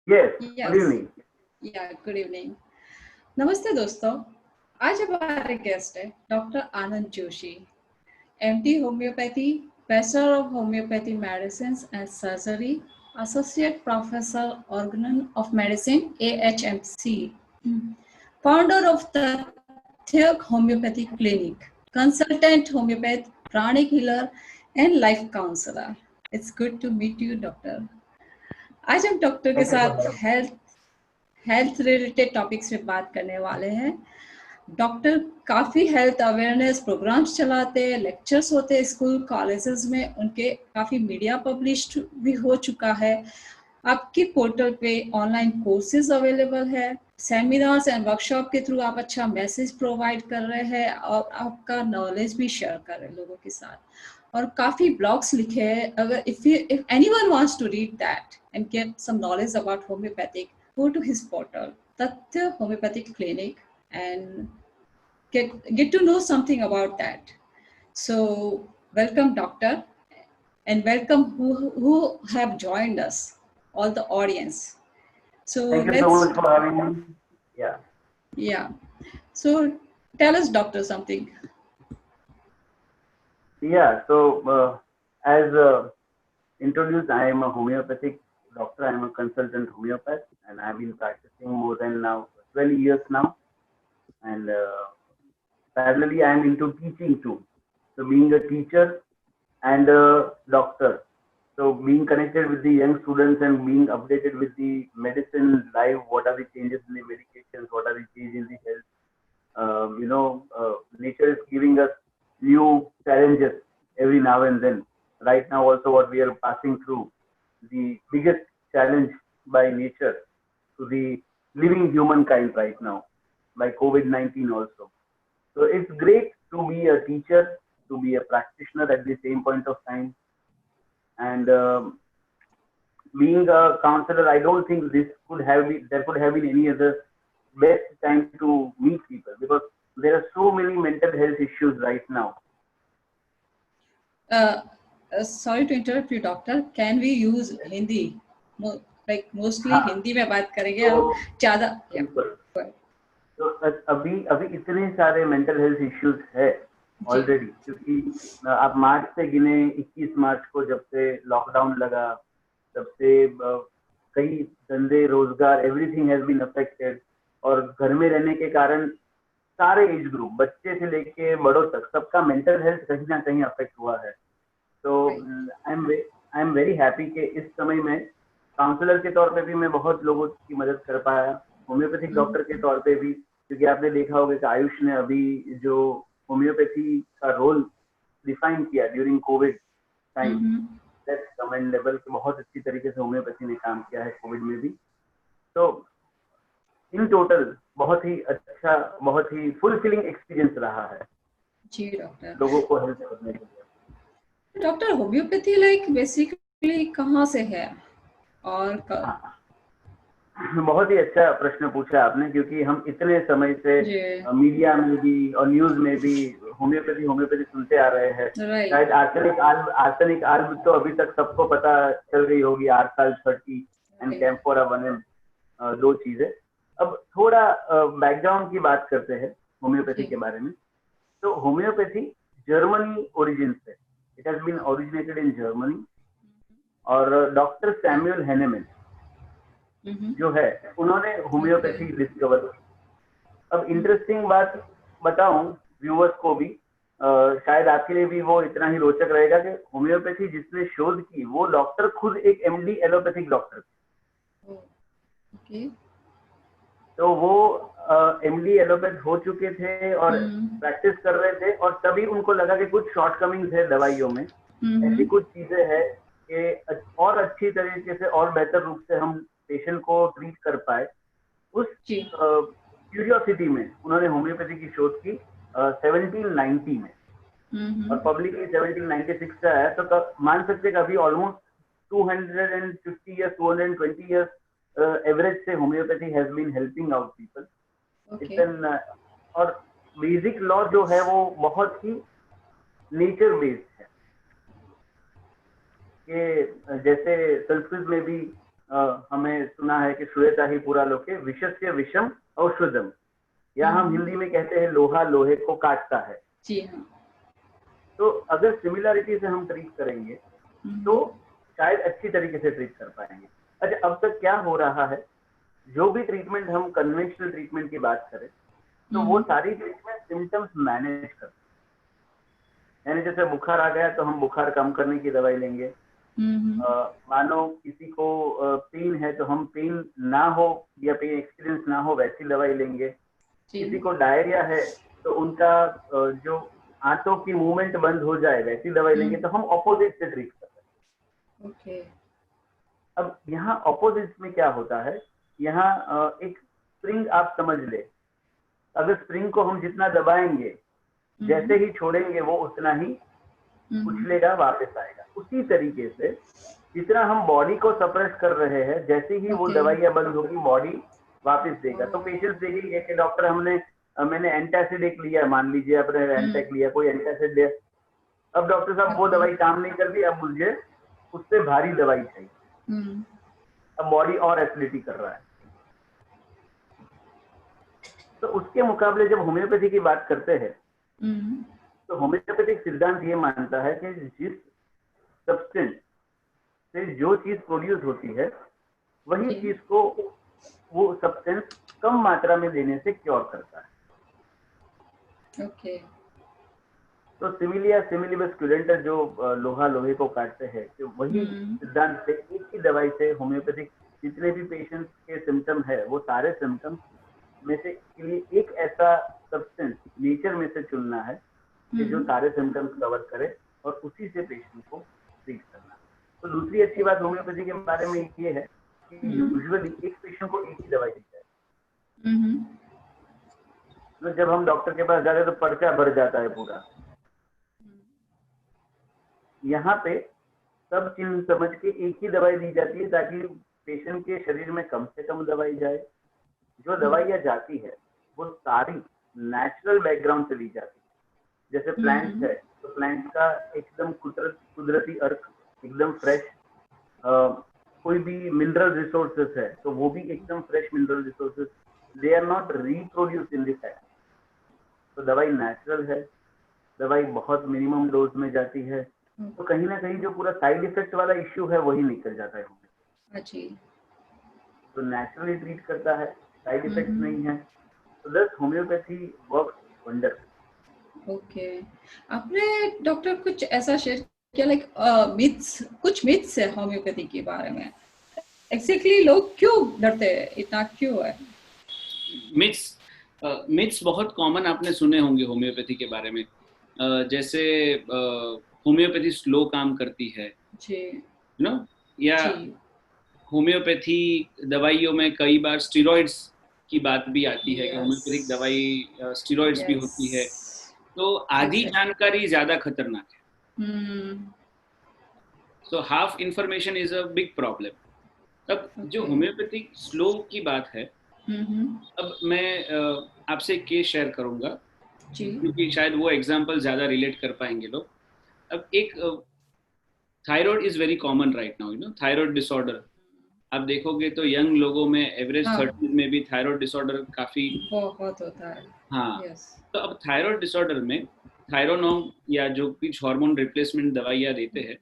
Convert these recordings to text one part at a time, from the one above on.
Yes, good Yes. evening. Yeah, good evening. नमस्ते दोस्तों, आज हमारे गेस्ट है doctor Anand Joshi, MD homeopathy, bachelor of homeopathy medicine and surgery, associate professor organon of medicine AHMC, founder of the थियक homeopathy clinic, consultant homeopath, pranic healer and life counsellor. It's good to meet you doctor. आज हम doctor के Thank you for साथ having health related topics पे बात करने वाले हैं. डॉक्टर काफ़ी हेल्थ अवेयरनेस प्रोग्राम्स चलाते हैं, लेक्चर्स होते हैं स्कूल कॉलेजेस में, उनके काफ़ी मीडिया पब्लिश्ड भी हो चुका है. आपकी पोर्टल पे ऑनलाइन कोर्सेज अवेलेबल है, सेमिनार्स एंड वर्कशॉप के थ्रू आप अच्छा मैसेज प्रोवाइड कर रहे हैं और आपका नॉलेज भी शेयर कर रहे हैं लोगों के साथ. और काफ़ी ब्लॉग्स लिखे हैं. अगर if anyone wants to read that and get some knowledge about homeopathic, go to his portal, Tatya Homeopathic Clinic, and get to know something about that. So, welcome, doctor, and welcome who have joined us, all the audience. So Thank you so let's, much for having me. Yeah. yeah. So tell us, doctor, something. Yeah. So, as introduced, I am a homeopathic doctor. I am a consultant homeopath, and I've been practicing more than now 12 years now. And parallelly, I am into teaching too. So, being a teacher and a doctor. So, being connected with the young students and being updated with the medicine live, what are the changes in the medications, what are the changes in the health. Nature is giving us new challenges every now and then. Right now, also, what we are passing through, the biggest challenge by nature to the living humankind right now, by COVID-19 also. So it's great to be a teacher, to be a practitioner at the same point of time, and being a counselor. I don't think there could have been any other best time to meet people because there are so many mental health issues right now. Sorry to interrupt you, doctor. Can we use Hindi? Like mostly हाँ, हिंदी में बात करेंगे हम तो ज़्यादा. Yeah. बिल्कुल. Go ahead. तो अभी इतने सारे मेंटल हेल्थ इश्यूज है जी. ऑलरेडी, क्योंकि आप मार्च से गिने, 21 मार्च को जब से लॉकडाउन लगा, तब से कई धंधे, रोजगार, एवरीथिंग हैज बीन अफेक्टेड. और घर में रहने के कारण सारे एज ग्रुप, बच्चे से लेके बड़ों तक, सबका मेंटल हेल्थ कहीं ना कहीं अफेक्ट हुआ है. तो आई एम वेरी हैप्पी कि इस समय में काउंसलर के तौर पे भी मैं बहुत लोगों की मदद कर पाया, होम्योपैथिक डॉक्टर के तौर पे भी, क्योंकि आपने देखा होगा कि आयुष ने अभी जो होम्योपैथी का रोल डिफाइन किया during Covid time, that's commendable कि बहुत अच्छी तरीके से होम्योपैथी ने काम किया है कोविड में भी. तो इन टोटल बहुत ही अच्छा, बहुत ही फुलफिलिंग एक्सपीरियंस रहा है जी डॉक्टर. लोगों को हेल्प करने के लिए. डॉक्टर होम्योपैथी लाइक बेसिकली कहाँ से है और हाँ, बहुत ही अच्छा प्रश्न पूछा आपने, क्योंकि हम इतने समय से मीडिया में भी और न्यूज में भी होम्योपैथी सुनते आ रहे हैं. शायद आर्सेनिक आर्म तो अभी तक सबको पता चल गई होगी, आर्साल 30 एंड कैम्फोरा 1, 2 चीजें. अब थोड़ा बैकग्राउंड की बात करते हैं होम्योपैथी के बारे में. तो होम्योपैथी जर्मनी ओरिजिन से, it has been originated in Germany. और डॉक्टर सैमुअल हैनेमन जो है, उन्होंने होम्योपैथी डिस्कवर की. अब इंटरेस्टिंग बात बताऊं व्यूअर्स को भी, शायद आपके लिए भी वो इतना ही रोचक रहेगा कि होम्योपैथी जिसने शोध की वो डॉक्टर खुद एक MD एलोपैथिक डॉक्टर थे. तो वो MD एलोपैथ हो चुके थे और प्रैक्टिस कर रहे थे, और तभी उनको लगा कि कुछ शॉर्टकमिंग्स है दवाइयों में, ऐसी कुछ चीजें हैं कि और अच्छी तरीके से और बेहतर रूप से हम पेशेंट को ट्रीट कर पाए. उस क्यूरियोसिटी में उन्होंने होम्योपैथी की शोध की 1790 में, और पब्लिकली 1796 से आया. तो मान सकते कि अभी ऑलमोस्ट 250 years, 220 years एवरेज से homeopathy has been helping out people. और बेसिक लॉ जो है वो बहुत ही नेचर बेस्ड है, कि जैसे संस्कृत में भी हमें सुना है कि श्रूयता ही पुरा लोके विषस्य विषम औषधम, या हम हिंदी में कहते हैं लोहा लोहे को काटता है। जी हाँ। तो अगर सिमिलरिटी से हम ट्रीट करेंगे तो शायद अच्छी तरीके से ट्रीट कर पाएंगे। अच्छा, अब तक क्या हो रहा है, जो भी ट्रीटमेंट हम कन्वेंशनल ट्रीटमेंट की बात करें तो वो सारी ट्रीटमेंट सिम्टम्स मैनेज करते हैं। यानी जैसे बुखार आ गया तो हम बुखार कम करने की दवाई लेंगे। मानो किसी को पेन है तो हम पेन ना हो या पेन एक्सपीरियंस ना हो वैसी दवाई लेंगे। किसी को डायरिया है तो उनका जो आंतों की मूवमेंट बंद हो जाए वैसी दवाई लेंगे। तो हम ऑपोजिट से ट्रीट करते हैं। अब यहाँ ऑपोजिट में क्या होता है, यहाँ एक स्प्रिंग आप समझ ले, अगर स्प्रिंग को हम जितना दबाएंगे जैसे ही छोड़ेंगे वो उतना ही उछलेगा, वापस आएगा। उसी तरीके से जितना हम बॉडी को सप्रेस कर रहे हैं, जैसे ही वो दवाइयां बंद होगी बॉडी वापस देगा। तो पेशेंट देखेंगे कि डॉक्टर मैंने एंटासिड एक लिया, मान लीजिए आपने एंटेक लिया, कोई एंटासिड लिया, अब डॉक्टर साहब वो दवाई काम नहीं करती, अब मुझे उससे भारी दवाई चाहिए। अब बॉडी और एसिडिटी कर रहा है। तो उसके मुकाबले जब होम्योपैथी की बात करते हैं तो होम्योपैथिक सिद्धांत ये मानता है कि जिस सब्सटेंस से जो चीज प्रोड्यूस होती है वही चीज को वो सब्सटेंस कम मात्रा में देने से क्योर करता है। तो सिमिलिया सिमिलिबस क्यूरेंटर जो लोहा लोहे को काटते हैं, तो वही सिद्धांत से एक ही दवाई से होम्योपैथिक जितने भी पेशेंट्स के सिम्टम है वो सारे सिम्टम्स में से के लिए एक ऐसा सब्सटेंस नेचर में से चुनना है कि जो सारे सिम्टम्स कवर करे और उसी से पेशेंट को ट्रीट करना। तो दूसरी अच्छी बात होम्योपैथी के बारे में ये है कि यूजुअली एक पेशेंट को एक ही दवाई दी जाए। तो जब हम डॉक्टर के पास जाते हैं तो पर्चा भर जाता है पूरा। यहाँ पे सब चिन्ह समझ के एक ही दवाई दी जाती है ताकि पेशेंट के शरीर में कम से कम दवाई जाए। जो दवाइयाँ जाती है वो सारी नेचुरल बैकग्राउंड से ली जाती है। जैसे प्लांट्स है तो प्लांट्स का एकदम कुदरती अर्क, एकदम फ्रेश। कोई भी मिनरल रिसोर्सेस है तो वो भी एकदम fresh mineral resources, they are not reproduce in this air. तो दवाई नेचुरल है, दवाई बहुत मिनिमम डोज में जाती है, तो कहीं ना कहीं जो पूरा साइड इफेक्ट वाला इश्यू है वही निकल जाता है। तो नेचुरली ट्रीट करता है, साइड इफेक्ट नहीं है। तो दस होम्योपैथी वर्क्स वंडर। आपने डॉक्टर कुछ ऐसा शेयर किया लाइक कुछ मिथ्स है होम्योपैथी के बारे में, एक्जेक्टली लोग क्यों डरते हैं, इतना क्यों है? मिथ्स बहुत कॉमन आपने सुने होंगे होम्योपैथी के बारे में। जैसे होम्योपैथी स्लो काम करती है, या होम्योपैथी दवाइयों में कई बार स्टीरॉइड्स की बात भी आती है कि होम्योपैथिक दवाई स्टीरॉइड्स भी होती है। तो आधी जानकारी ज्यादा खतरनाक है। So half information is a big problem. अब जो होम्योपैथिक स्लो की बात है, अब मैं आपसे एक केस शेयर करूंगा क्योंकि शायद वो एग्जांपल ज्यादा रिलेट कर पाएंगे लोग। अब एक thyroid is very common right now, thyroid disorder आप देखोगे तो यंग लोगों में एवरेज 30 में भी थायराइड डिसऑर्डर काफी बहुत होता है। हाँ, तो अब थायराइड डिसऑर्डर में थायरोनॉम या जो कुछ हार्मोन रिप्लेसमेंट दवाइयाँ देते हैं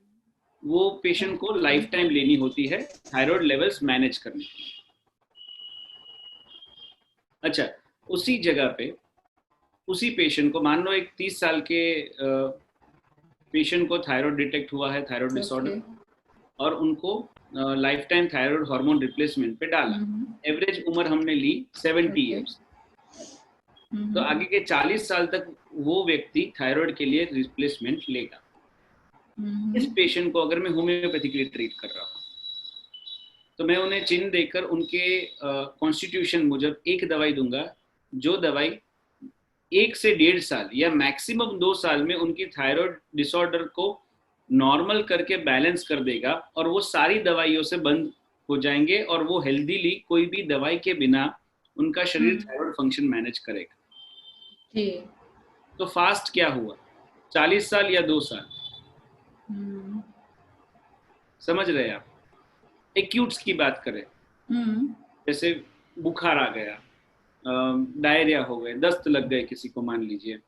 वो पेशेंट को लाइफ टाइम लेनी होती है थायराइड लेवल्स मैनेज करने के लिए। अच्छा, उसी जगह पे उसी पेशेंट को मान लो एक 30 साल के पेशेंट को थायराइड डिटेक्ट हुआ है, थायराइड डिसऑर्डर, और उनको life time thyroid hormone replacement पे डाला। एवरेज उम्र हमने ली 70 इयर्स। तो आगे के 40 साल तक वो व्यक्ति थायराइड के लिए रिप्लेसमेंट लेगा। इस पेशेंट को अगर मैं होम्योपैथी के लिए ट्रीट कर रहा हूँ तो मैं उन्हें चिन्ह देकर उनके कॉन्स्टिट्यूशन मुजब एक दवाई दूंगा, जो दवाई 1 से 1.5 साल या मैक्सिमम 2 साल में उनकी थायराइड डिसऑर्डर को नॉर्मल करके बैलेंस कर देगा और वो सारी दवाइयों से बंद हो जाएंगे और वो हेल्दीली कोई भी दवाई के बिना उनका शरीर थायराइड फंक्शन मैनेज करेगा। तो फास्ट क्या हुआ, 40 साल या 2 साल? समझ रहे आप? एक्यूट्स की बात करें, जैसे बुखार आ गया, डायरिया हो गए, दस्त लग गए किसी को मान लीजिए,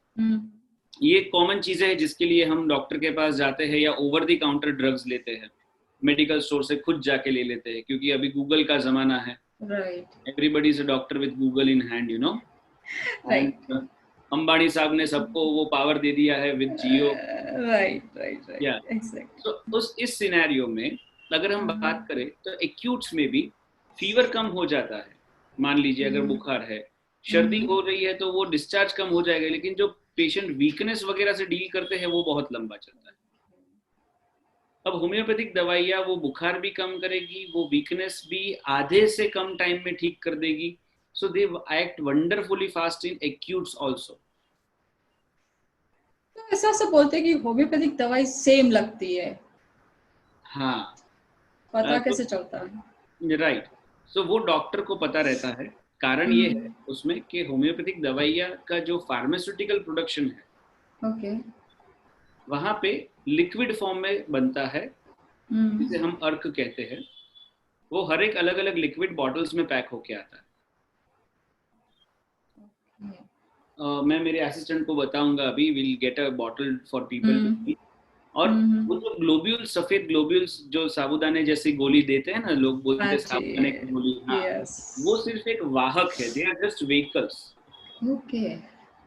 ये कॉमन चीजें हैं जिसके लिए हम डॉक्टर के पास जाते हैं या ओवर द काउंटर ड्रग्स लेते हैं, मेडिकल स्टोर से खुद जाके ले लेते हैं, क्योंकि अभी गूगल का जमाना है, everybody is a doctor with Google in hand, you know. Ambani साहब ने सबको वो पावर दे दिया है विद जियो। तो उस इस सिनेरियो में अगर हम बात करें तो एक्यूट्स में भी फीवर कम हो जाता है, मान लीजिए अगर बुखार है, सर्दी हो रही है तो वो डिस्चार्ज कम हो जाएगा, लेकिन जो पेशेंट वीकनेस वगैरह से डील करते हैं वो बहुत लंबा चलता है। अब होम्योपैथिक दवाइयाँ वो बुखार भी कम करेगी, वो वीकनेस भी आधे से कम टाइम में ठीक कर देगी। So they act wonderfully fast in acutes also. तो ऐसा सब बोलते हैं कि होम्योपैथिक दवाई सेम लगती है, हाँ, पता कैसे चलता है? राइट, सो वो डॉक्टर को पता रहता है। कारण ये है उसमें कि होम्योपैथिक दवाइयाँ का जो फार्मास्यूटिकल प्रोडक्शन है, वहां पे लिक्विड फॉर्म में बनता है, जिसे हम अर्क कहते हैं। वो हर एक अलग अलग लिक्विड बॉटल्स में पैक होके आता है। मैं मेरे असिस्टेंट को बताऊंगा अभी, will get a bottle for people. और वो जो ग्लोब्यूल्स, सफेद ग्लोब्यूल्स जो साबुदाने जैसी गोली देते हैं ना, लोग बोलते हैं साबुदाने की गोली, हाँ, वो सिर्फ एक वाहक है, they are just vehicles,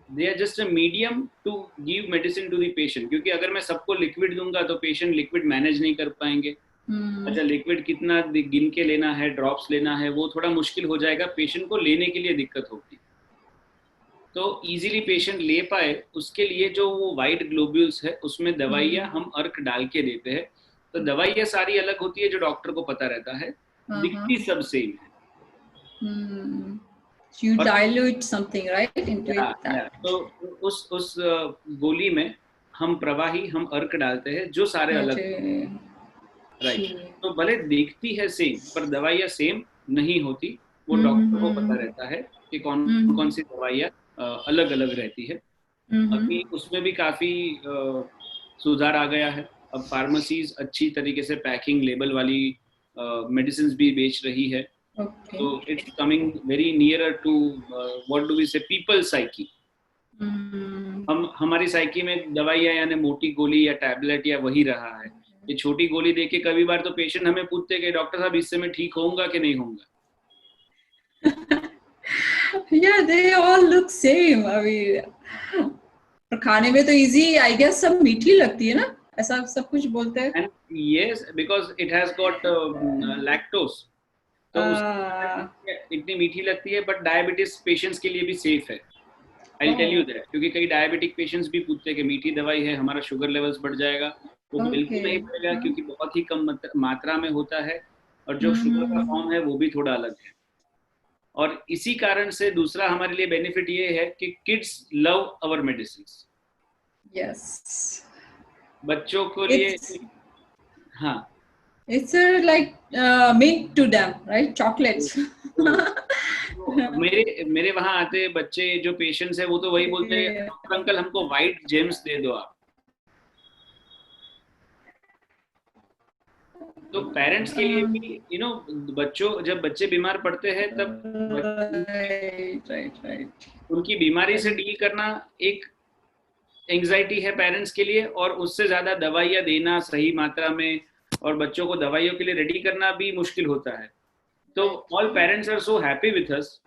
they are just a medium to give medicine to the patient. क्योंकि अगर मैं सबको लिक्विड दूंगा तो पेशेंट लिक्विड मैनेज नहीं कर पाएंगे। अच्छा, लिक्विड कितना गिन के लेना है, ड्रॉप्स लेना है, वो थोड़ा मुश्किल हो जाएगा, पेशेंट को लेने के लिए दिक्कत होगी। तो इजीली पेशेंट ले पाए उसके लिए जो वो वाइट ग्लोब्यूल्स है उसमें दवाइयाँ हम अर्क डाल के देते हैं। तो दवाइयाँ सारी अलग होती है जो डॉक्टर को पता रहता है, दिखती सब सेम है। You dilute something, right, into it. तो उस गोली में हम प्रवाही, हम अर्क डालते हैं जो सारे अलग, राइट। तो भले दिखती है सेम पर दवाइयाँ सेम नहीं होती, वो डॉक्टर को पता रहता है कि कौन कौन सी दवाइयाँ अलग अलग रहती है। अभी उसमें भी काफी सुधार आ गया है। अब फार्मेसीज अच्छी तरीके से पैकिंग लेबल वाली मेडिसिन भी बेच रही है। So it's coming very nearer to what do we say, people psyche. हमारी साइकी में दवाइयाँ यानी मोटी गोली या टैबलेट या वही रहा है। ये छोटी गोली देके कभी बार तो पेशेंट हमें पूछते हैं कि डॉक्टर साहब इससे मैं ठीक होऊंगा कि नहीं होऊंगा। Yeah, they all look same. I mean, और खाने में तो easy, I guess सब मीठी लगती है ना, ऐसा सब कुछ बोलते हैं। And yes, because it has got lactose. तो इतनी मीठी लगती है, बट डायबिटीज पेशेंट्स के लिए भी सेफ है। I'll tell you that, क्योंकि कई डायबिटिक पेशेंट्स भी पूछते हैं कि मीठी दवाई है, हमारा शुगर लेवल्स बढ़ जाएगा। वो बिल्कुल नहीं बढ़ेगा, क्योंकि बहुत ही कम मात्रा में होता है, और जो शुगर का फॉर्म है वो भी थोड़ा अलग है। और इसी कारण से दूसरा हमारे लिए बेनिफिट ये है कि kids love our medicines. Yes, बच्चों को लिए, हाँ, it's like mint to them, right? Chocolates. मेरे वहां आते बच्चे जो पेशेंट्स है वो तो वही बोलते हैं, अंकल हमको व्हाइट जेम्स दे दो आप। तो पेरेंट्स के लिए भी यू नो, जब बच्चे बीमार पड़ते हैं तब उनकी बीमारी से डील करना एक एंग्जाइटी है पेरेंट्स के लिए, और उससे ज्यादा दवाइयाँ देना सही मात्रा में और बच्चों को दवाइयों के लिए रेडी करना भी मुश्किल होता है। तो all parents are so happy with us,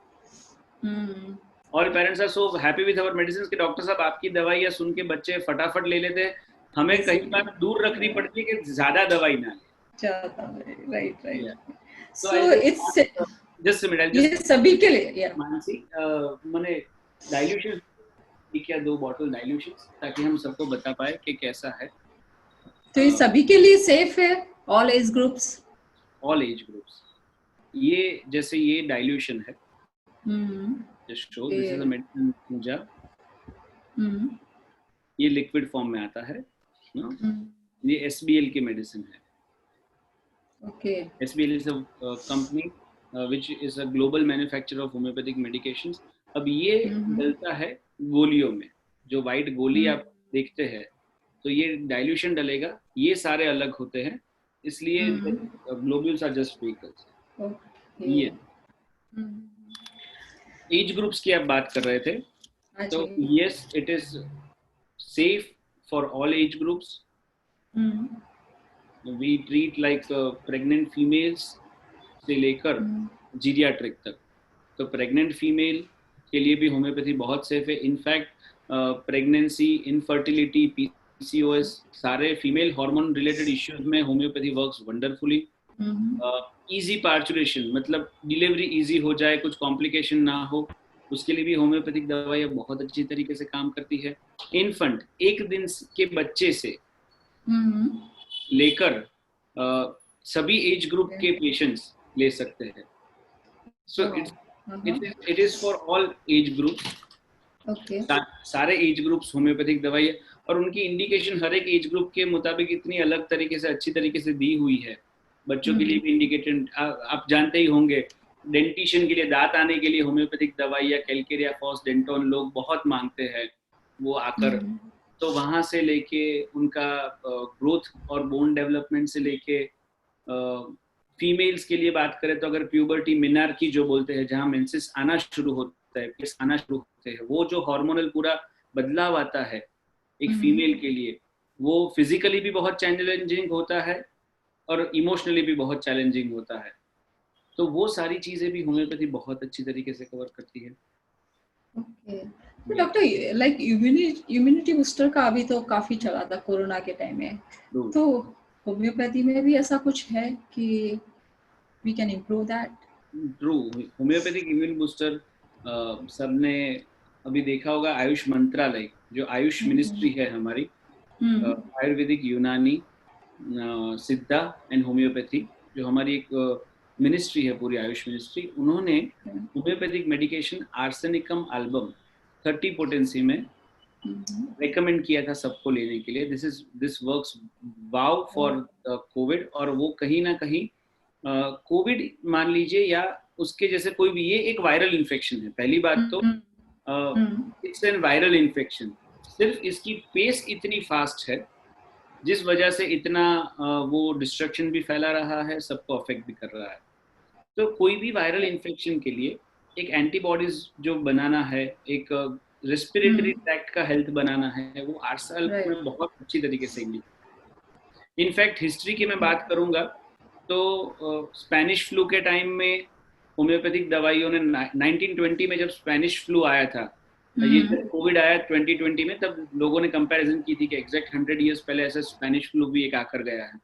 all parents are so happy with our medicine कि डॉक्टर साहब आपकी दवाइयाँ सुन के बच्चे फटाफट ले लेते हैं। हमें कई बार दूर रखनी पड़ती है कि ज्यादा दवाई ना ले। Right. So it's just minute, ये सभी के लिए मानसी, मैंने डाइल्यूशन क्या 2 बॉटल डाइल्यूशन, ताकि हम सबको बता पाए कि कैसा है। तो ये सभी के लिए सेफ है, all age groups? All age groups. ये जैसे ये डाइल्यूशन है, just show this is a medicine Pooja, ये लिक्विड फॉर्म में आता है, ये SBL की मेडिसिन है। Okay, SBL is a company which is a global manufacturer of homeopathic medications. अब ये डलता है गोलियों में, जो व्हाइट गोली आप देखते हैं, तो ये डाइल्यूशन डलेगा, ये सारे अलग होते हैं इसलिए ग्लोब्यूल्स आर जस्ट व्हीकल्स। ये एज ग्रुप्स की आप बात कर रहे थे, तो yes it is safe for all age groups. We treat like pregnant females से लेकर जीरियाट्रिक तक। तो प्रेग्नेंट फीमेल के लिए भी होम्योपैथी बहुत सेफ है। इनफैक्ट प्रेगनेंसी, इनफर्टिलिटी, PCOS, सारे फीमेल हार्मोन रिलेटेड इश्यूज में homeopathy works wonderfully. Easy parturition, मतलब डिलीवरी इजी हो जाए, कुछ कॉम्प्लिकेशन ना हो, उसके लिए भी होम्योपैथिक दवाइयाँ बहुत अच्छी तरीके से काम करती है। इन्फेंट, 1 दिन के बच्चे से लेकर सभी एज ग्रुप के पेशेंट्स ले सकते हैं। So it is for all age groups. सारे एज ग्रुप्स होम्योपैथिक दवाई है, और उनकी इंडिकेशन हर एक एज ग्रुप के मुताबिक इतनी अलग तरीके से, अच्छी तरीके से दी हुई है। बच्चों के लिए भी इंडिकेटेड, आप जानते ही होंगे, डेंटिशियन के लिए, दांत आने के लिए होम्योपैथिक दवाई या कैलकेरिया फॉस डेंटोन लोग बहुत मांगते हैं वो आकर। तो वहां से लेके उनका ग्रोथ और बोन डेवलपमेंट से लेके फीमेल्स के लिए बात करें तो अगर प्यूबर्टी, मिनार्की जो बोलते हैं, जहाँ मेंसेस आना शुरू होता है, पीरियड्स आना शुरू होते हैं, वो जो हार्मोनल पूरा बदलाव आता है एक फीमेल के लिए, वो फिजिकली भी बहुत चैलेंजिंग होता है और इमोशनली भी बहुत चैलेंजिंग होता है। तो वो सारी चीजें भी होम्योपैथी बहुत अच्छी तरीके से कवर करती है। तो डॉक्टर, लाइक इम्यूनिटी बूस्टर का अभी तो काफी चला था कोरोना के टाइम में, तो होम्योपैथी में भी ऐसा कुछ है कि we can improve that? True, homeopathic immune booster सबने अभी देखा होगा। आयुष मंत्रालय, जो आयुष मिनिस्ट्री है हमारी, आयुर्वेदिक, यूनानी, सिद्धा एंड होम्योपैथी, जो हमारी एक मिनिस्ट्री है, पूरी आयुष मिनिस्ट्री, उन्होंने homeopathic medication arsenicum album 30 potency में रेकमेंड किया था सबको लेने के लिए। This works wow for Covid. और वो कहीं ना कहीं कोविड मान लीजिए या उसके जैसे कोई भी, ये एक वायरल इन्फेक्शन है, पहली बात तो इट्स एन वायरल इन्फेक्शन। सिर्फ इसकी पेस इतनी फास्ट है जिस वजह से इतना वो डिस्ट्रक्शन भी फैला रहा है, सबको अफेक्ट भी कर रहा है। तो कोई भी वायरल इन्फेक्शन के लिए एक एंटीबॉडीज जो बनाना है, एक रेस्पिरेटरी ट्रैक्ट का हेल्थ बनाना है, वो 8 साल में बहुत अच्छी तरीके से। इनफैक्ट हिस्ट्री की मैं बात करूंगा तो स्पेनिश फ्लू के टाइम में होम्योपैथिक दवाइयों ने 1920 में जब स्पेनिश फ्लू आया था, ये जब कोविड आया 2020 में, तब लोगों ने कंपैरिजन की थी कि एग्जैक्ट 100 इयर्स पहले ऐसा स्पेनिश फ्लू भी एक आकर गया है।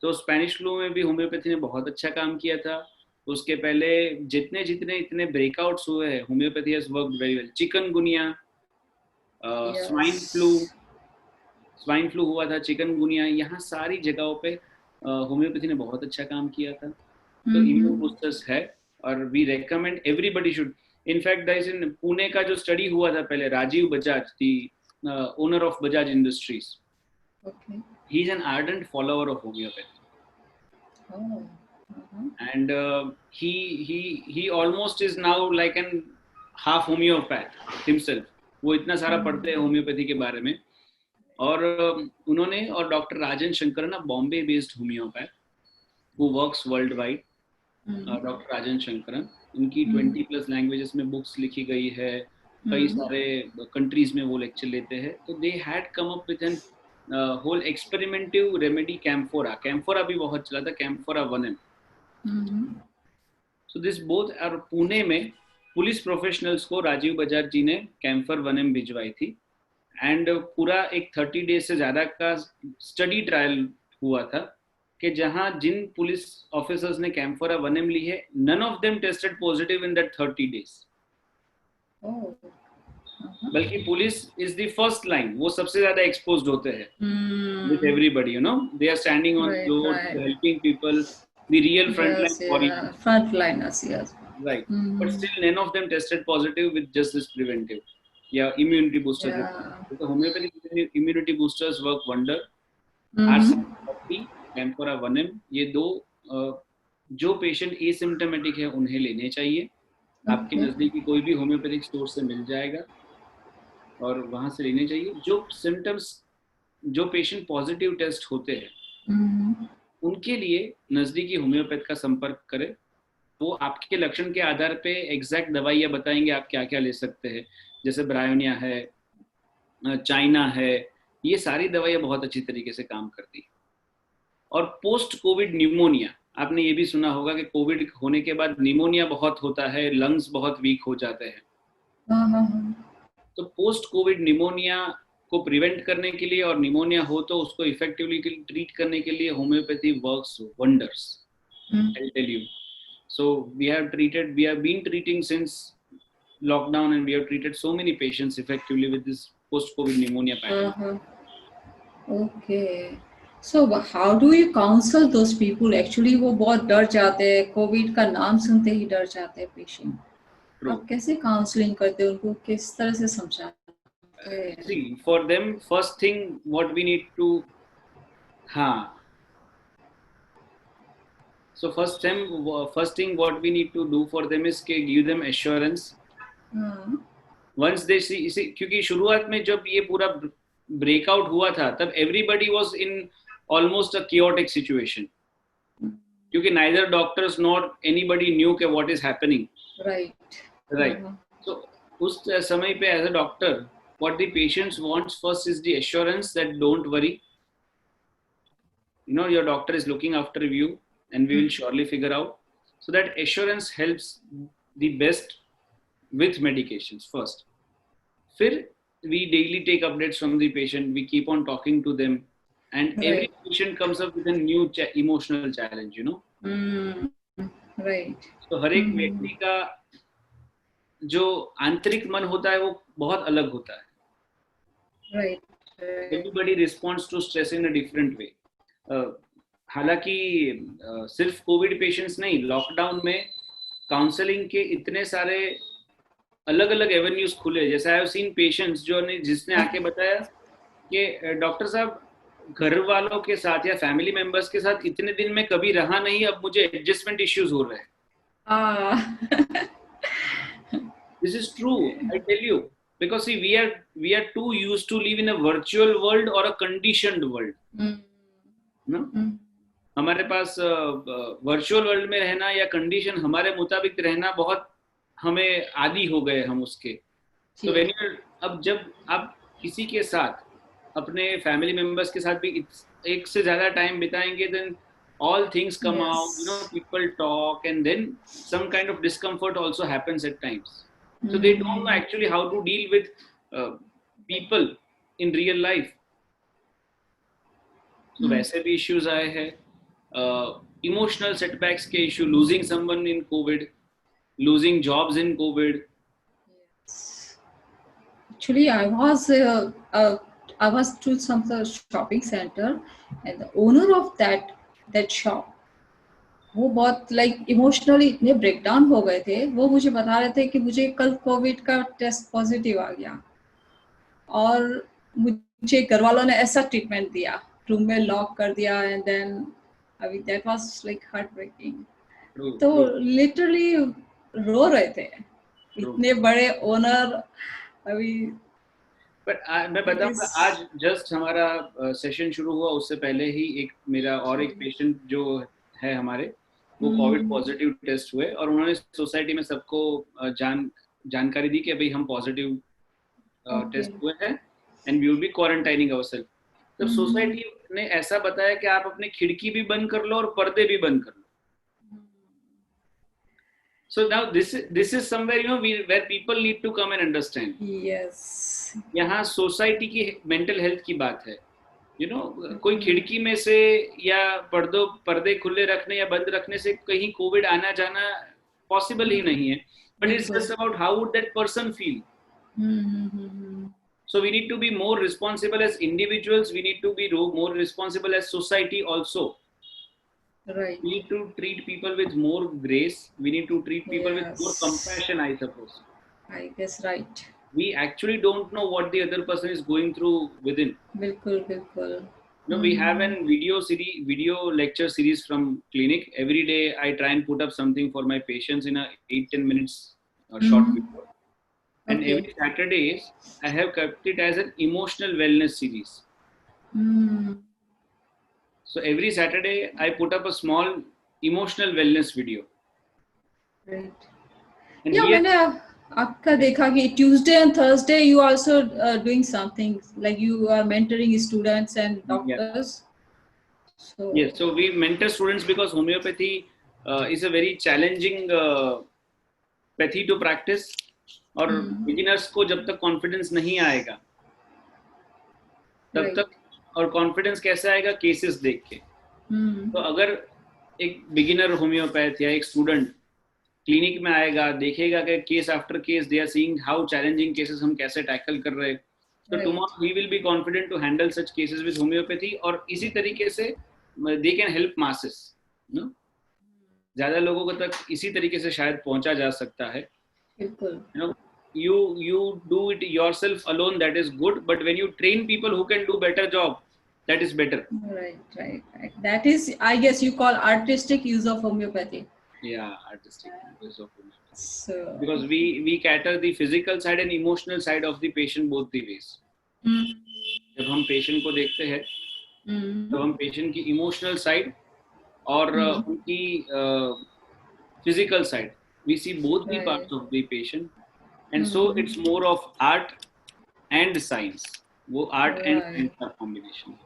तो स्पेनिश फ्लू में भी होम्योपैथी ने बहुत अच्छा काम किया था। उसके पहले जितने इतने ब्रेकआउट्स हुए हैं, homeopathy has worked very well. Chikungunya, swine flu हुआ था, चिकनगुनिया, यहाँ सारी जगहों पे होम्योपैथी ने बहुत अच्छा काम किया था। तो इम्यून बूस्टर्स है और we recommend everybody should. In fact guys, in Pune का जो स्टडी हुआ था पहले, Rajiv Bajaj, the owner of Bajaj industries, he is an ardent follower of homeopathy. And he almost is now like an half homeopath himself. वो इतना सारा पढ़ते हैं होम्योपैथी के बारे में। और उन्होंने, और doctor Rajan Sankaran, Bombay based homeopath who works worldwide, doctor Rajan Sankaran, उनकी 20+ लैंग्वेजेस में बुक्स लिखी गई है, कई सारे कंट्रीज में वो लेक्चर लेते हैं। तो they had come up with an whole experimentive remedy, camphora भी बहुत चला था, कैम्फोरा 1M। So this both are Pune में पुलिस प्रोफेशनल्स को राजीव बजाज जी ने कैम्फर 1M भिजवाई थी। एंड पूरा एक 30 डेज से ज्यादा का स्टडी ट्रायल हुआ था कि जहां जिन पुलिस ऑफिसर्स ने कैम्फोरा 1M ली है, none of them tested positive in that 30 days. बल्कि police is the first line, वो सबसे ज्यादा एक्सपोज्ड होते हैं with everybody, you know, they are standing on road, helping people, the real frontliners, yes, right. But still none of them tested positive with just this preventive immunity booster. So homeopathic immunity boosters work wonder. RC40, Camphora 1M, ये दो जो patient asymptomatic है उन्हें लेने चाहिए। आपके नजदीकी कोई भी होम्योपैथिक स्टोर से मिल जाएगा और वहां से लेने चाहिए। जो सिम्टम्स, जो पेशेंट पॉजिटिव टेस्ट होते हैं उनके लिए नजदीकी होम्योपैथ का संपर्क करें। वो आपके लक्षण के आधार पे एग्जैक्ट दवाइयाँ बताएंगे आप क्या क्या ले सकते हैं। जैसे ब्रायोनिया है, चाइना है, ये सारी दवाइयाँ बहुत अच्छी तरीके से काम करती है। और पोस्ट कोविड न्यूमोनिया, आपने ये भी सुना होगा कि कोविड होने के बाद निमोनिया बहुत होता है, लंग्स बहुत वीक हो जाते हैं। तो पोस्ट कोविड निमोनिया को प्रिवेंट करने के लिए और निमोनिया हो तो उसको इफेक्टिवली ट्रीट करने के लिए homeopathy works wonders, I'll tell you. So we have been treating since lockdown, and we have treated so many patients effectively with this post-COVID pneumonia pattern. Okay. So how do you counsel those people? Actually वो बहुत डर जाते हैं, Covid का नाम सुनते ही डर जाते हैं पेशेंट। आप कैसे काउंसलिंग करते हैं उनको, किस तरह से समझाते हैं? See, for them, first thing what we need to, So first thing what we need to do for them is कि give them assurance. Once they see क्योंकि शुरुआत में जब ये पूरा breakout हुआ था तब everybody was in almost a chaotic situation. क्योंकि neither doctors nor anybody knew कि what is happening. Right. So उस समय पे as a doctor, what the patients wants first is the assurance that don't worry. Your doctor is looking after you. And we will surely figure out. So that assurance helps the best with medications first. Then we daily take updates from the patient. We keep on talking to them, and every patient comes up with a new emotional challenge. Right. So हर एक व्यक्ति का जो आंतरिक मन होता है वो बहुत अलग होता है. Right. Everybody responds to stress in a different way. हालांकि सिर्फ कोविड पेशेंट्स नहीं, लॉकडाउन में काउंसलिंग के इतने सारे अलग अलग एवेन्यूज खुले. जैसे आई हैव सीन पेशेंट्स जिसने आके बताया कि डॉक्टर साहब घर वालों के साथ या फैमिली मेंबर्स के साथ इतने दिन में कभी रहा नहीं, अब मुझे एडजस्टमेंट इश्यूज हो रहे हैं. This is true, I tell you, because see we are too used to live in a virtual world और अ कंडीशन्ड वर्ल्ड. हमारे पास वर्चुअल वर्ल्ड में रहना या कंडीशन हमारे मुताबिक रहना बहुत हमें आदी हो गए हम उसके. तो अब जब आप किसी के साथ अपने फैमिली मेंबर्स के साथ भी एक से ज्यादा टाइम बिताएंगे, then all things come out, people talk, and then some kind of discomfort also happens at times. So they don't know actually how to deal with people in real life. So वैसे भी issues आए हैं. Emotional setbacks के issue, losing someone in COVID, losing jobs in COVID. Actually, I was to some shopping center, and the owner of that shop, वो बहुत emotionally इतने breakdown हो गए थे. वो मुझे बता रहे थे कि मुझे कल कोविड का टेस्ट पॉजिटिव आ गया और मुझे घर वालों ने ऐसा ट्रीटमेंट दिया, रूम में लॉक कर दिया, एंड देन अभी that was heartbreaking. तो लिटरली रो रहे थे. इतने बड़े ओनर. अभी मैं बताऊंगा, आज जस्ट हमारा सेशन शुरू हुआ, उससे पहले ही एक पेशेंट जो है हमारे, वो कोविड पॉजिटिव टेस्ट हुए और उन्होंने सोसाइटी में सबको जानकारी दी कि अभी हम पॉजिटिव टेस्ट हुए हैं and we will be quarantining ourselves. तब सोसाइटी ने ऐसा बताया कि आप अपनी खिड़की भी बंद कर लो और पर्दे भी बंद कर लो. So now this is somewhere where people need to come and understand. Yes. यहाँ सोसाइटी की मेंटल हेल्थ की बात है. कोई खिड़की में से या पर्दे खुले रखने या बंद रखने से कहीं कोविड आना जाना पॉसिबल ही नहीं है. But it's just about how would that person feel. So we need to be more responsible as individuals. We need to be more responsible as society also. Right. We need to treat people with more grace. We need to treat people with more compassion, I suppose. I guess right. We actually don't know what the other person is going through within. Bilkul. We have a video lecture series from clinic. Every day I try and put up something for my patients in a 8-10 minutes short video. And every Saturdays, I have kept it as an emotional wellness series. So every Saturday I put up a small emotional wellness video. Right. Yeah, मैंने आपका देखा कि Tuesday and Thursday you also doing something like you are mentoring students and doctors. So yes, so we mentor students because homeopathy is a very challenging pathy to practice. और beginners को जब तक confidence नहीं आएगा तब तक, और confidence कैसे आएगा? cases देख के. तो अगर एक beginner homeopath या एक student क्लिनिक में आएगा, देखेगा कि case after case they are seeing how challenging cases हम कैसे टैकल कर रहे हैं, तो tomorrow we will be confident to handle such cases with homeopathy. और इसी तरीके से they can help masses, no, ज्यादा लोगों तक इसी तरीके से शायद पहुंचा जा सकता है. बिल्कुल. You do it yourself alone, that is good, but when you train people who can do better job, that is better. Right. That is, I guess you call artistic use of homeopathy. Yeah, artistic use of homeopathy. So, because we cater the physical side and emotional side of the patient both the ways. जब हम patient को देखते हैं तो हम patient की emotional side और उनकी physical side, we see both the parts of the patient, and so it's more of art and science. वो art and science का combination.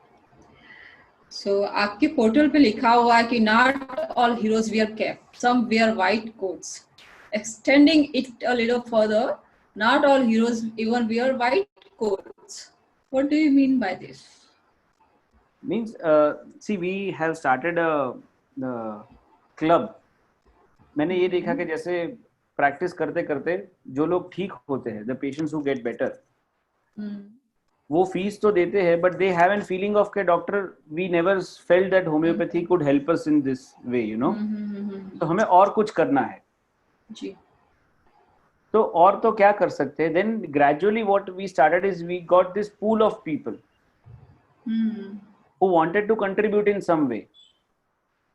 So आपके पोर्टल पे लिखा हुआ है कि not all heroes wear cap, some wear white coats. Extending it a little further, not all heroes even wear white coats. What do you mean by this? Means, see, we have started a club. मैंने ये देखा कि जैसे practice करते करते जो लोग ठीक होते हैं, the patients who get better, वो फीस तो देते हैं, but they have a feeling of कि doctor, we never felt that homeopathy could help us in this way, you know. तो हमें और कुछ करना है जी. तो और तो क्या कर सकते हैं? Then gradually what we started is we got this pool of people who wanted to contribute in some way.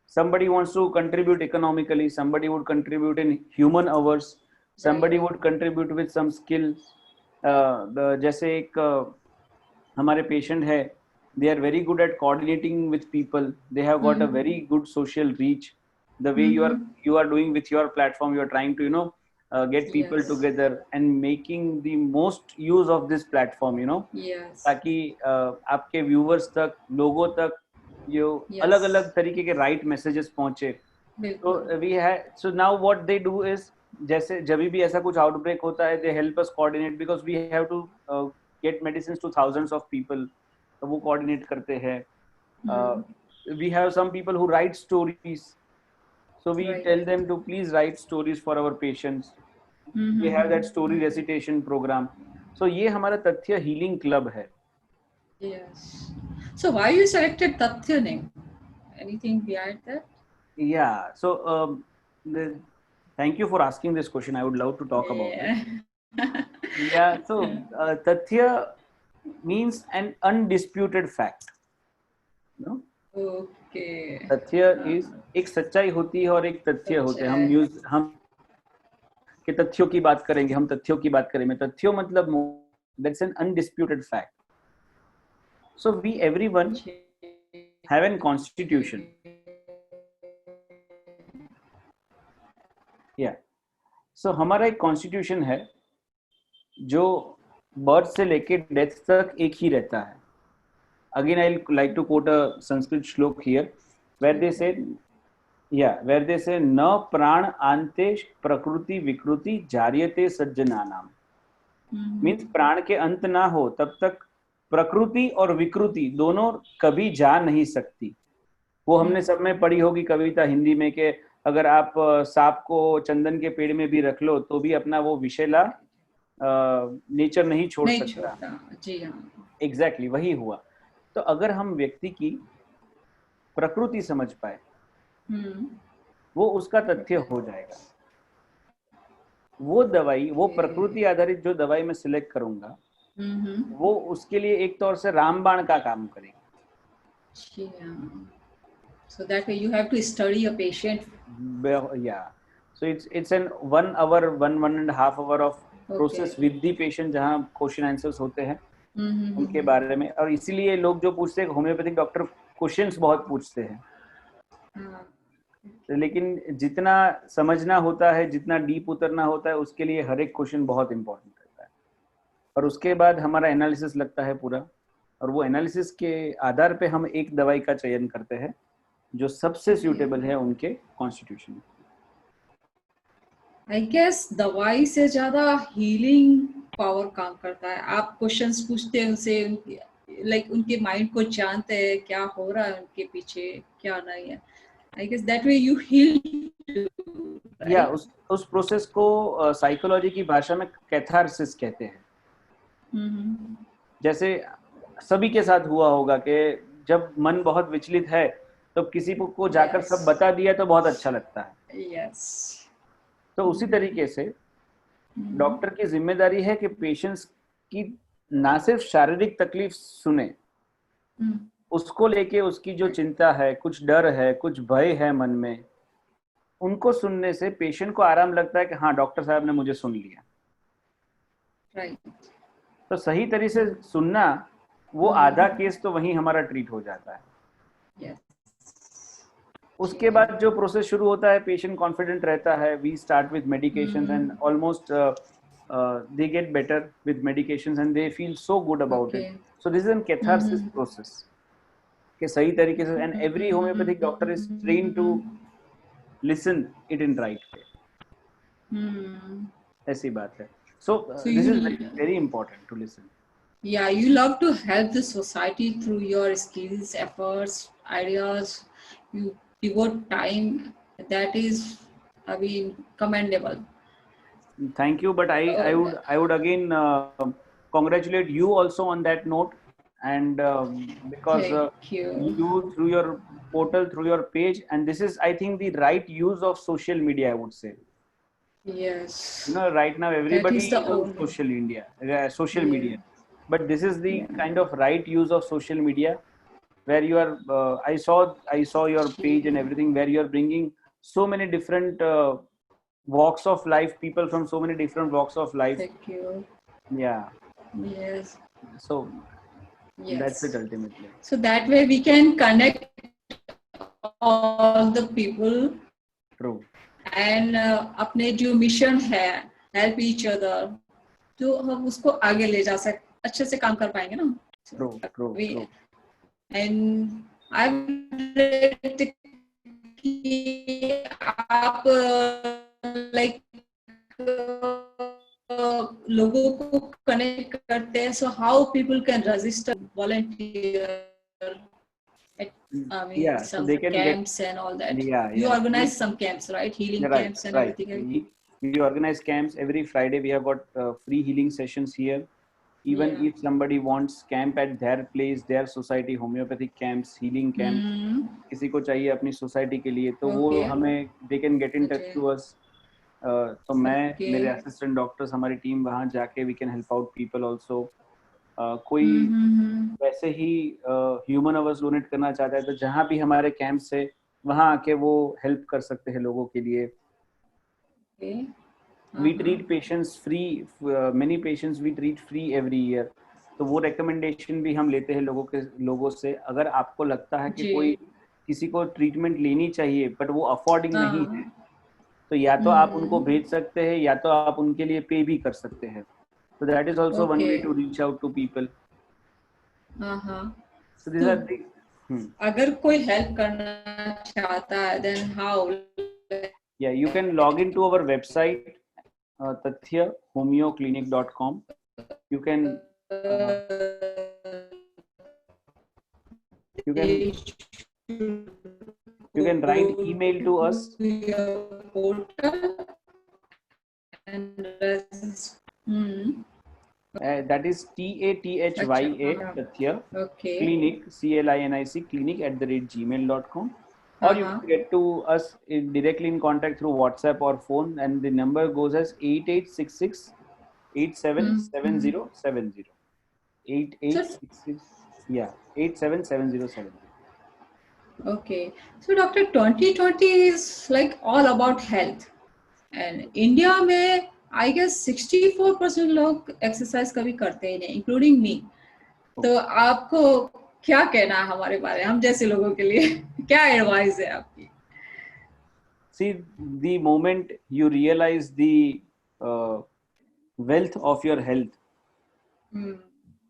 Somebody wants to contribute economically, somebody would contribute in human hours, somebody would contribute with some skills. जैसे एक हमारे patient है, they are very good at coordinating with people, they have got a very good social reach. The way you are doing with your platform, you are trying to, you know, get people together and making the most use of this platform, you know, ताकि आपके viewers तक, लोगों तक जो अलग अलग तरीके के right messages पहुंचे. तो we have, so now what they do is, जैसे जब भी ऐसा कुछ outbreak होता है, they help us coordinate because we have to get medicines to thousands of people. तो वो coordinate करते हैं. We have some people who write stories, so we tell them to please write stories for our patients. We have that story recitation program. So ये हमारा तथ्य healing club है. Yes. So why you selected Tathya name? Anything behind that? Yeah. So thank you for asking this question. I would love to talk about it. Yeah. So Tathya means an undisputed fact. No? Okay. Tathya is, एक सच्चाई होती है और एक तथ्य होते हैं. हम के तथ्यों की बात करेंगे, हम तथ्यों की बात करेंगे. तथ्यों मतलब that's an undisputed fact. So we everyone have a constitution. Yeah. So हमारा एक constitution है जो birth से लेके death तक एक ही रहता है. Again, I like to quote a Sanskrit shlok here, where they say, न प्राण आंते प्रकृति विकृति जार्यते सज्जनानाम. Means प्राण के अंत ना हो तब तक प्रकृति और विकृति दोनों कभी जा नहीं सकती. वो हमने सब में पढ़ी होगी कविता हिंदी में कि अगर आप सांप को चंदन के पेड़ में भी रख लो तो भी अपना वो विषैला नेचर नहीं छोड़ सकता. जी हाँ. एग्जैक्टली वही हुआ. तो अगर हम व्यक्ति की प्रकृति समझ पाए, वो उसका तथ्य हो जाएगा. वो दवाई, वो प्रकृति आधारित जो दवाई मैं सिलेक्ट करूंगा, वो उसके लिए एक तौर से रामबाण का काम करेगी. So that way you have to study a patient. Yeah. So it's an 1 hour, 1.5 hour of process with the patient, जहाँ question answers होते हैं. उनके बारे में। और इसीलिए लोग जो पूछते हैं होम्योपैथिक डॉक्टर क्वेश्चंस बहुत पूछते हैं, लेकिन जितना समझना होता है, जितना डीप उतरना होता है, उसके लिए हर एक क्वेश्चन बहुत इंपॉर्टेंट रहता है। और उसके बाद हमारा एनालिसिस लगता है पूरा, और वो एनालिसिस के आधार पे हम एक दवाई का चयन करते हैं जो सबसे सूटेबल है उनके कॉन्स्टिट्यूशन। आई गेस दवाई से ज्यादा हीलिंग पावर काम करता है। आप क्वेश्चंस पूछते हैं उनसे, लाइक उनके माइंड को जानते हैं क्या हो रहा है उनके पीछे, क्या नहीं है। I guess that way you heal. या उस प्रोसेस को साइकोलॉजी की भाषा में कैथारसिस कहते हैं। जैसे सभी के साथ हुआ होगा कि जब मन बहुत विचलित है तो किसी को जाकर सब बता दिया तो बहुत अच्छा लगता है। तो उसी तरीके से डॉक्टर की जिम्मेदारी है कि पेशेंट्स की ना सिर्फ शारीरिक तकलीफ सुने, उसको लेके उसकी जो चिंता है, कुछ डर है, कुछ भय है मन में, उनको सुनने से पेशेंट को आराम लगता है कि हाँ डॉक्टर साहब ने मुझे सुन लिया। तो सही तरीके से सुनना, वो आधा केस तो वहीं हमारा ट्रीट हो जाता है। उसके बाद जो प्रोसेस शुरू होता है, पेशेंट कॉन्फिडेंट रहता है, we start with medications and almost they get better with medications and they feel so good about it. So this is a catharsis process के सही तरीके से, and every homeopathic doctor is trained to listen it in right way. ऐसी बात है। So this is very important to listen. Yeah, you love to help the society through your skills, efforts, ideas. You devote time. That is, I mean, commendable. Thank you, but I would again congratulate you also on that note, and because you through your portal, through your page, and this is I think the right use of social media, I would say. Yes. You know, right now everybody uses social media, but this is the kind of right use of social media where you are. I saw your page and everything where you are bringing so many different walks of life, people from so many different walks of life. Thank you. Yeah. Yes. So that's it ultimately. So that way we can connect all the people. True. And अपने जो mission है, help each other, तो हम उसको आगे ले जा सकते, अच्छे से काम कर पाएंगे ना। True. And I've read कि आप like लोगों को कनेक्ट करते हैं, so how people can register, volunteer at some so they can camps and all that. You organize some camps, right? Healing camps and everything. We organize camps every Friday. We have got free healing sessions here. Even if somebody wants camp at their place, their society, homeopathic camps, healing camps, किसी को चाहिए अपनी society के लिए, तो वो हमें they can get in touch to us. तो मैं, मेरे assistant doctors, हमारी team वहाँ जाके we can help out people also. कोई वैसे ही ह्यूमन आवर्स डोनेट करना चाहता है तो जहाँ भी हमारे कैंप से वहाँ आके वो हेल्प कर सकते हैं लोगों के लिए। We treat patients free, many patients we treat free every year. तो वो recommendation भी हम लेते हैं लोगों से। अगर आपको लगता है कि कोई किसी को ट्रीटमेंट लेनी चाहिए बट वो अफोर्डिंग नहीं है, तो या तो आप उनको भेज सकते हैं या तो आप उनके लिए पे भी कर सकते हैं। So that is also one way to reach out to people. So these are the. अगर कोई help करना चाहता है, then how? Yeah, you can log into our website, tathyahomeoclinic.com. You can write email to us. That is TATHYA Tathya Clinic clinic@gmail.com. Or you can get to us directly in contact through WhatsApp or phone, and the number goes as 8866 877070. 8866 877070. Okay, so Dr. 2020 is like all about health, and India में I guess 64% लोग exercise कभी करते ही नहीं, including me. तो आपको क्या कहना है हमारे बारे में, हम जैसे लोगों के लिए क्या एडवाइस है आपकी? See, the moment you realize the wealth of your health,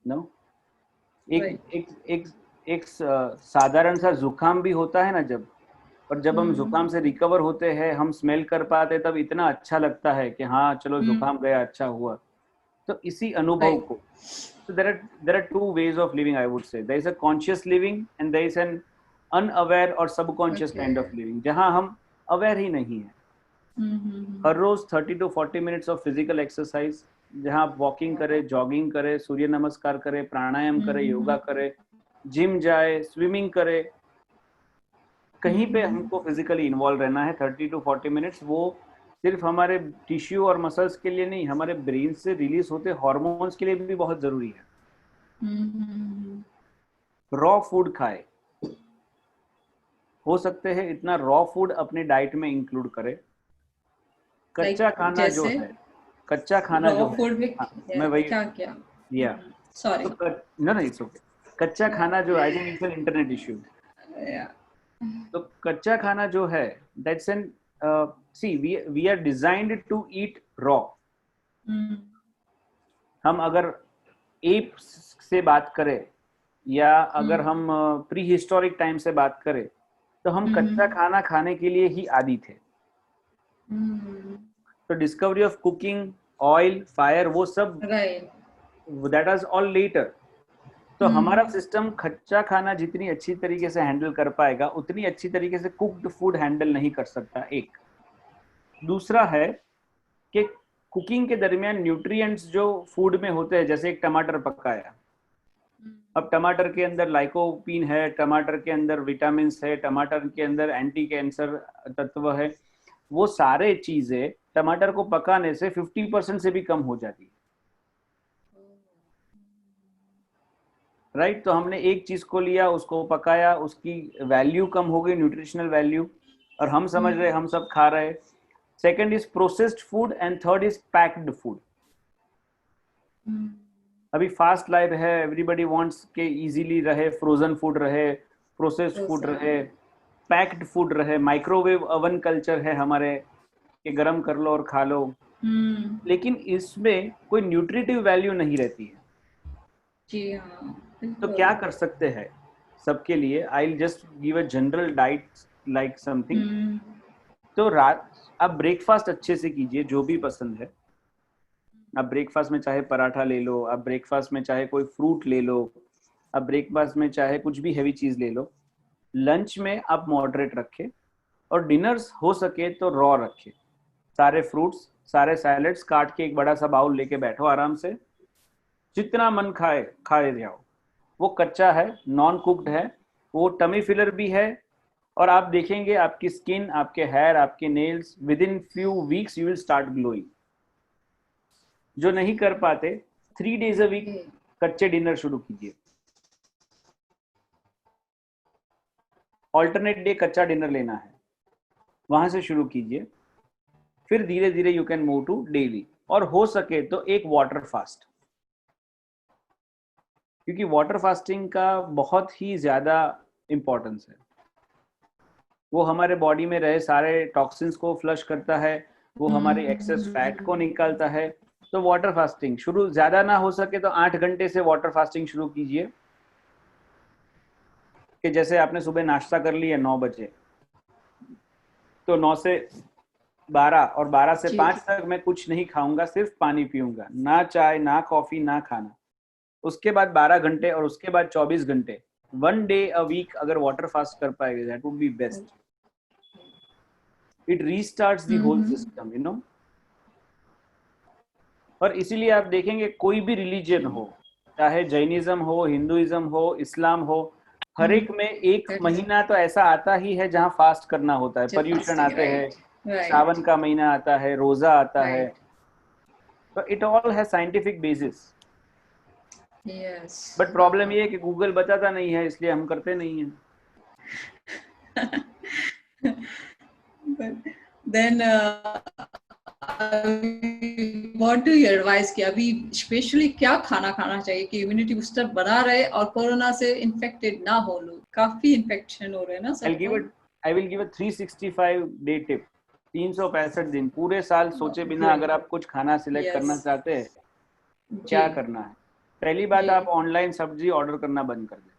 no? एक साधारण सा जुकाम भी होता है ना जब, और जब हम जुकाम से रिकवर होते हैं, हम स्मेल कर पाते, तब इतना अच्छा लगता है कि हाँ चलो जुकाम गया, अच्छा हुआ। तो इसी अनुभव को, so there are two ways of living, I would say. There is a conscious living and there is an unaware or subconscious kind of living, जहाँ हम अवेयर ही नहीं है। हर रोज 30 to 40 minutes of physical exercise, जहाँ आप walking करें, jogging करें, सूर्य नमस्कार करें, प्राणायाम करें, योगा करें, जिम जाए, स्विमिंग करे, कहीं पे हमको फिजिकली इन्वॉल्व रहना है 30 to 40 मिनट्स। वो सिर्फ हमारे टिश्यू और मसल्स के लिए नहीं, हमारे ब्रेन से रिलीज होते हार्मोन्स के लिए भी बहुत जरूरी है। रॉ फूड खाए, हो सकते हैं इतना रॉ फूड अपने डाइट में इंक्लूड करे। कच्चा खाना जो है, कच्चा खाना जो है, मैं वही या सॉरी नो इट्स ओके। कच्चा खाना जो, I think it's an internet issue. तो कच्चा खाना जो है, that's an see we are designed to eat raw. हम अगर एप से बात करें या अगर हम प्री हिस्टोरिक टाइम से बात करें, तो हम कच्चा खाना खाने के लिए ही आदी थे। तो discovery of cooking, oil, fire, वो सब दैट वाज ऑल लेटर। तो हमारा सिस्टम कच्चा खाना जितनी अच्छी तरीके से हैंडल कर पाएगा, उतनी अच्छी तरीके से कुक्ड फूड हैंडल नहीं कर सकता। एक दूसरा है कि कुकिंग के दरमियान न्यूट्रिएंट्स जो फूड में होते हैं, जैसे एक टमाटर पकाया, अब टमाटर के अंदर लाइकोपीन है, टमाटर के अंदर विटामिन है, टमाटर के अंदर एंटी कैंसर तत्व है, वो सारे चीजें टमाटर को पकाने से 50% से भी कम हो जाती है। राइट? तो हमने एक चीज को लिया, उसको पकाया, उसकी वैल्यू कम हो गई, न्यूट्रिशनल वैल्यू, और हम समझ रहे हम सब खा रहे। Second is processed food and third is packed food. अभी फास्ट लाइफ है, एवरीबॉडी वांट्स के इजीली रहे, फ्रोजन फूड रहे, प्रोसेस्ड फूड रहे, पैक्ड फूड रहे, माइक्रोवेव ओवन कल्चर है हमारे कि गरम कर लो और खा लो। लेकिन इसमें कोई न्यूट्रिटिव वैल्यू नहीं रहती है। जी हाँ। तो क्या कर सकते हैं सबके लिए? I will just give a general diet like something. तो रात आप ब्रेकफास्ट अच्छे से कीजिए, जो भी पसंद है। आप ब्रेकफास्ट में चाहे पराठा ले लो, आप ब्रेकफास्ट में चाहे कोई फ्रूट ले लो, आप ब्रेकफास्ट में चाहे कुछ भी हैवी चीज ले लो। लंच में आप मॉडरेट रखें, और डिनर्स हो सके तो रॉ रखें। सारे फ्रूट्स, सारे सैलेड्स काट के एक बड़ा सा बाउल लेके बैठो, आराम से जितना मन खाए जाओ। वो कच्चा है, नॉन कुक्ड है, वो टमी फिलर भी है, और आप देखेंगे आपकी स्किन, आपके हेयर, आपके nails, with in few weeks you will start glowing. जो नहीं कर पाते, 3 days अ वीक कच्चे डिनर शुरू कीजिए। ऑल्टरनेट डे कच्चा डिनर लेना है, वहां से शुरू कीजिए। फिर धीरे धीरे you can move to daily, और हो सके तो एक वाटर फास्ट, क्योंकि वाटर फास्टिंग का बहुत ही ज्यादा इंपॉर्टेंस है। वो हमारे बॉडी में रहे सारे टॉक्सिन्स को फ्लश करता है, वो हमारे एक्सेस फैट को निकालता है। तो वाटर फास्टिंग शुरू, ज्यादा ना हो सके तो 8 घंटे से वाटर फास्टिंग शुरू कीजिए। कि जैसे आपने सुबह नाश्ता कर लिया 9 बजे, तो 9 से 12 और 12 से 5 तक मैं कुछ नहीं खाऊंगा, सिर्फ पानी पीऊंगा, ना चाय, ना कॉफी, ना खाना। उसके बाद 12 घंटे और उसके बाद 24 घंटे, 1 day अ वीक अगर वाटर फास्ट कर पाएगा, that would be best. It restarts the whole system, you know. और इसीलिए आप देखेंगे कोई भी रिलीजन हो, चाहे जैनिज्म हो, हिंदुइज्म हो, इस्लाम हो, हर एक में एक महीना तो ऐसा आता ही है जहां फास्ट करना होता है। पर्यूषण आते हैं, सावन का महीना आता है, रोजा आता है। तो इट ऑल है साइंटिफिक बेसिस। बट प्रॉब्लम ये है कि गूगल बताता नहीं है, इसलिए हम करते नहीं हैं। Then what do you advice कि अभी स्पेशली क्या खाना खाना चाहिए कि इम्यूनिटी बूस्टर बना रहे और कोरोना से इन्फेक्टेड ना हो लोग? काफी इन्फेक्शन हो रहे हैं ना सबको। I will give a 365 day tip. 365 दिन पूरे साल सोचे बिना अगर आप कुछ खाना सिलेक्ट करना चाहते हैं, क्या करना है? पहली बात, आप ऑनलाइन सब्जी ऑर्डर करना बंद कर दें,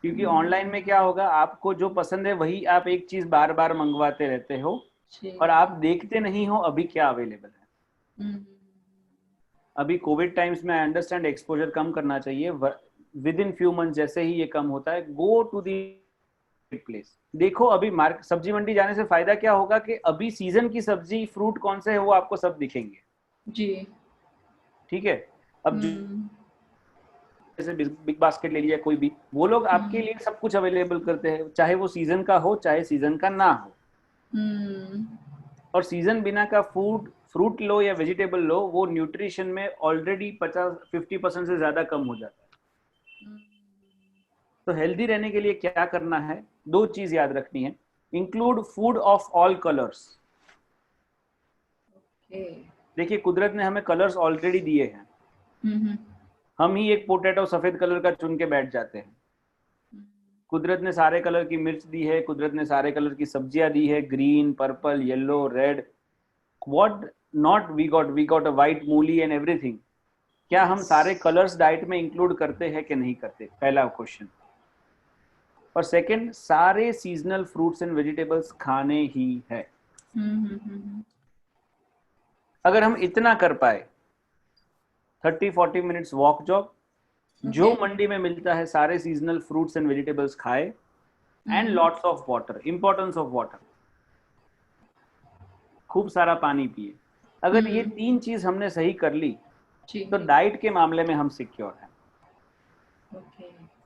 क्योंकि ऑनलाइन में क्या होगा, आपको जो पसंद है वही आप एक चीज बार बार मंगवाते रहते हो और आप देखते नहीं हो अभी क्या अवेलेबल है। अभी कोविड टाइम्स में आई अंडरस्टैंड एक्सपोजर कम करना चाहिए, विद इन फ्यू मंथ जैसे ही ये कम होता है, गो टू दी प्लेस, देखो अभी मार्केट सब्जी मंडी जाने से फायदा क्या होगा कि अभी सीजन की सब्जी फ्रूट कौन से है वो आपको सब दिखेंगे जी। ठीक है। अब जैसे बिग बास्केट ले लिया कोई भी, वो लोग आपके लिए सब कुछ अवेलेबल करते हैं, चाहे वो सीजन का हो चाहे सीजन का ना हो। और सीजन बिना का फ्रूट लो या वेजिटेबल लो, वो न्यूट्रिशन में ऑलरेडी 50% से ज्यादा कम हो जाता है। तो हेल्दी रहने के लिए क्या करना है, 2 चीज याद रखनी है, include food of all colours. देखिए कुदरत ने हमें कलर्स ऑलरेडी दिए हैं, हम ही एक पोटैटो सफेद कलर का चुन के बैठ जाते हैं। कुदरत ने सारे कलर की मिर्च दी है, कुदरत ने सारे कलर की सब्जियां दी है, green, purple, yellow, red, what not we got a white mooli and everything. क्या हम सारे कलर्स डाइट में इंक्लूड करते हैं कि नहीं करते, पहला क्वेश्चन। और सेकंड, सारे सीजनल फ्रूट्स एंड वेजिटेबल्स खाने ही है। अगर हम इतना कर पाए, 30-40 मिनट्स वॉक जॉग, जो मंडी में मिलता है सारे सीजनल फ्रूट्स एंड वेजिटेबल्स खाए, and lots of water, importance of water, खूब सारा पानी पिए। अगर ये 3 चीज हमने सही कर ली तो डाइट के मामले में हम सिक्योर हैं।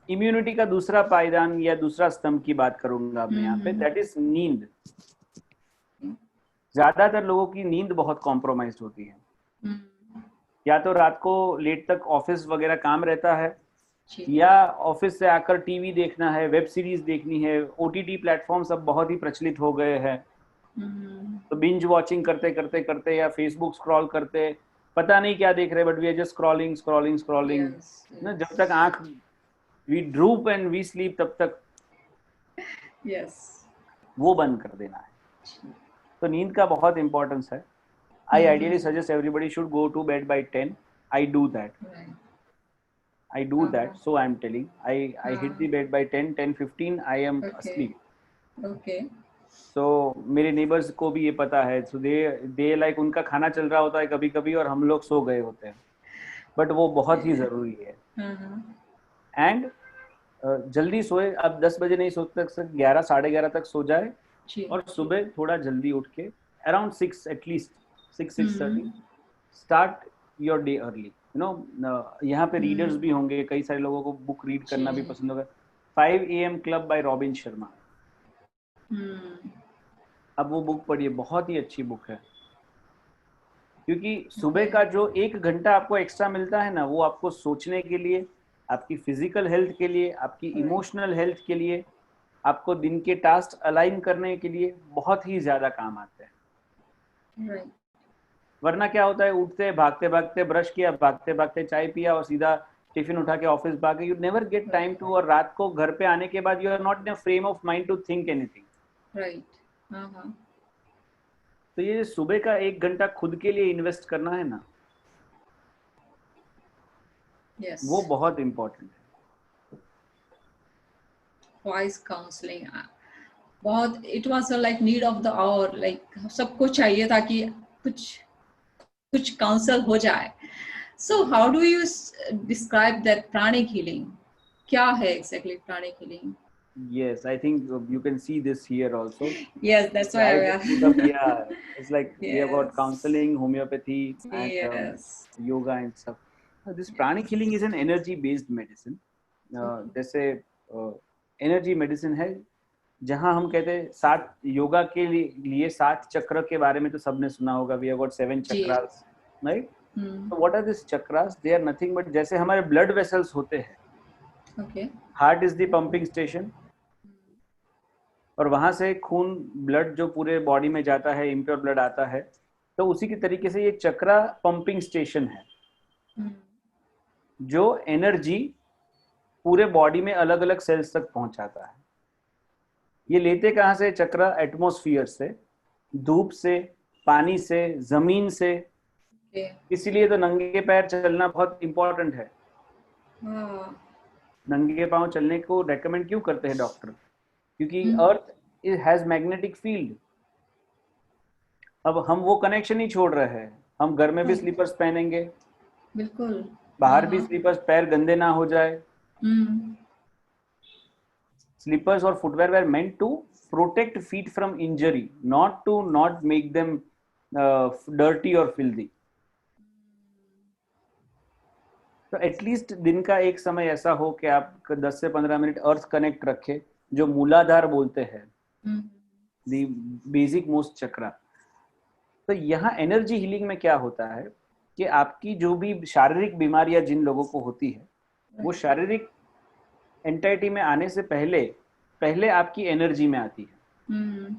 इम्यूनिटी का दूसरा पायदान या दूसरा स्तंभ की बात करूंगा मैं यहाँ पे, दैट इज नींद। ज्यादातर लोगों की नींद बहुत कॉम्प्रोमाइज्ड होती है, या तो रात को लेट तक ऑफिस वगैरह काम रहता है, या ऑफिस से आकर टीवी देखना है, वेब सीरीज देखनी है, ओटीटी प्लेटफॉर्म सब बहुत ही प्रचलित हो गए हैं, तो बिंज वॉचिंग करते करते करते या फेसबुक स्क्रॉल करते, पता नहीं क्या देख रहे, but we are just scrolling ना, जब तक आंख we droop and we sleep तब तक वो बंद कर देना है। तो नींद का बहुत इंपॉर्टेंस है। I ideally suggest everybody should go to bed by 10. I do that. So I'm telling, I hit the bed by 10:15. I am asleep. Okay. So मेरे neighbors को भी ये पता है, so they like उनका खाना चल रहा होता है कभी कभी और हम लोग सो गए होते हैं, but वो बहुत ही जरूरी है। And जल्दी सोए, अब 10 बजे नहीं सोते तक 11 साढ़े 11 तक सो जाए, और सुबह थोड़ा जल्दी उठ के around 6 at least 6:30 start your day early. You know, यहाँ पे रीडर्स भी होंगे, कई सारे लोगों को बुक रीड करना भी पसंद होगा। 5 AM club bye robin Sharma, अब वो बुक पढ़िए, बहुत ही अच्छी बुक है, क्योंकि सुबह का जो 1 घंटा आपको एक्स्ट्रा मिलता है ना, वो आपको सोचने के लिए, आपकी फिजिकल हेल्थ के लिए, आपकी इमोशनल हेल्थ के लिए, आपको दिन के टास्क अलाइन करने के लिए बहुत ही ज्यादा काम आते हैं। वरना क्या होता है, उठते भागते भागते ब्रश किया, भागते भागते चाय पिया और सीधा टिफिन उठा के ऑफिस भागे, you never get time to, और रात को घर पे आने के बाद you are not in a frame of mind to think anything. Right. तो ये सुबह का 1 घंटा खुद के लिए इन्वेस्ट करना है ना, वो बहुत इम्पोर्टेंट है। वॉइस काउंसलिंग बहुत, it was like need of the hour, like सबको चाहिए था कि कुछ काउंसल हो जाए। So how do you describe that pranic healing? क्या है exactly pranic healing? Yes, I think you can see this here also. Yes, that's why yeah, it's like we have got counseling, homeopathy, and yoga and stuff. This pranic healing is an energy-based medicine. जैसे energy medicine है, जहाँ हम कहते हैं 7 योगा के लिए 7 चक्र के बारे में तो सबने सुना होगा। We have got 7 chakras, right? So what are these chakras? They are nothing but जैसे हमारे blood vessels होते हैं. Okay. Heart is the pumping station. और वहां से खून, ब्लड जो पूरे बॉडी में जाता है, इम्प्योर ब्लड आता है, तो उसी की तरीके से ये चक्रा पंपिंग स्टेशन है जो एनर्जी पूरे बॉडी में अलग अलग सेल्स तक पहुंचाता है। ये लेते कहाँ से? चक्रा एटमॉस्फेयर से, धूप से, पानी से, जमीन से। इसीलिए तो नंगे पैर चलना बहुत इंपॉर्टेंट है। नंगे पांव चलने को रेकमेंड क्यों करते हैं डॉक्टर? क्योंकि अर्थ हैज मैग्नेटिक फील्ड। अब हम वो कनेक्शन ही छोड़ रहे हैं। हम घर में भी स्लीपर्स पहनेंगे, बिल्कुल, बाहर भी स्लीपर्स, पैर गंदे ना हो जाए। Slippers or footwear were meant to protect feet from injury, not make them dirty or filthy. तो एटलीस्ट दिन का एक समय ऐसा हो कि आप 10 से 15 मिनट अर्थ कनेक्ट रखे, जो मूलाधार बोलते हैं, दी बेसिक मोस्ट चक्रा। तो यहाँ एनर्जी हीलिंग में क्या होता है कि आपकी जो भी शारीरिक बीमारियां जिन लोगों को होती है, वो शारीरिक एंटाइटी में आने से पहले आपकी एनर्जी में आती है।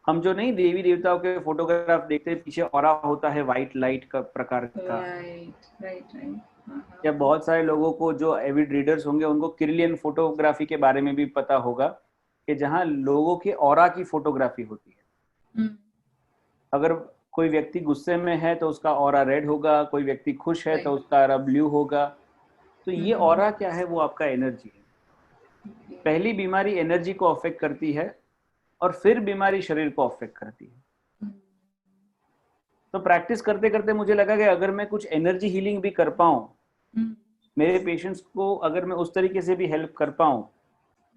हम जो नहीं देवी देवताओं के फोटोग्राफ देखते हैं, पीछे ऑरा होता है वाइट लाइट का प्रकार का। या बहुत सारे लोगों को जो एविड रीडर्स होंगे उनको किरलियन फोटोग्राफी के बारे में भी पता होगा कि जहाँ लोगों के ऑरा की फोटोग्राफी होती है। अगर कोई व्यक्ति गुस्से में है तो उसका ऑरा रेड होगा, कोई व्यक्ति खुश है तो उसका ऑरा ब्लू होगा। तो ये ऑरा क्या है? वो आपका एनर्जी है। पहली बीमारी एनर्जी को अफेक्ट करती है और फिर बीमारी शरीर को अफेक्ट करती है। तो प्रैक्टिस करते करते मुझे लगा कि अगर मैं कुछ एनर्जी हीलिंग भी कर पाऊं, मेरे पेशेंट्स को अगर मैं उस तरीके से भी हेल्प कर पाऊं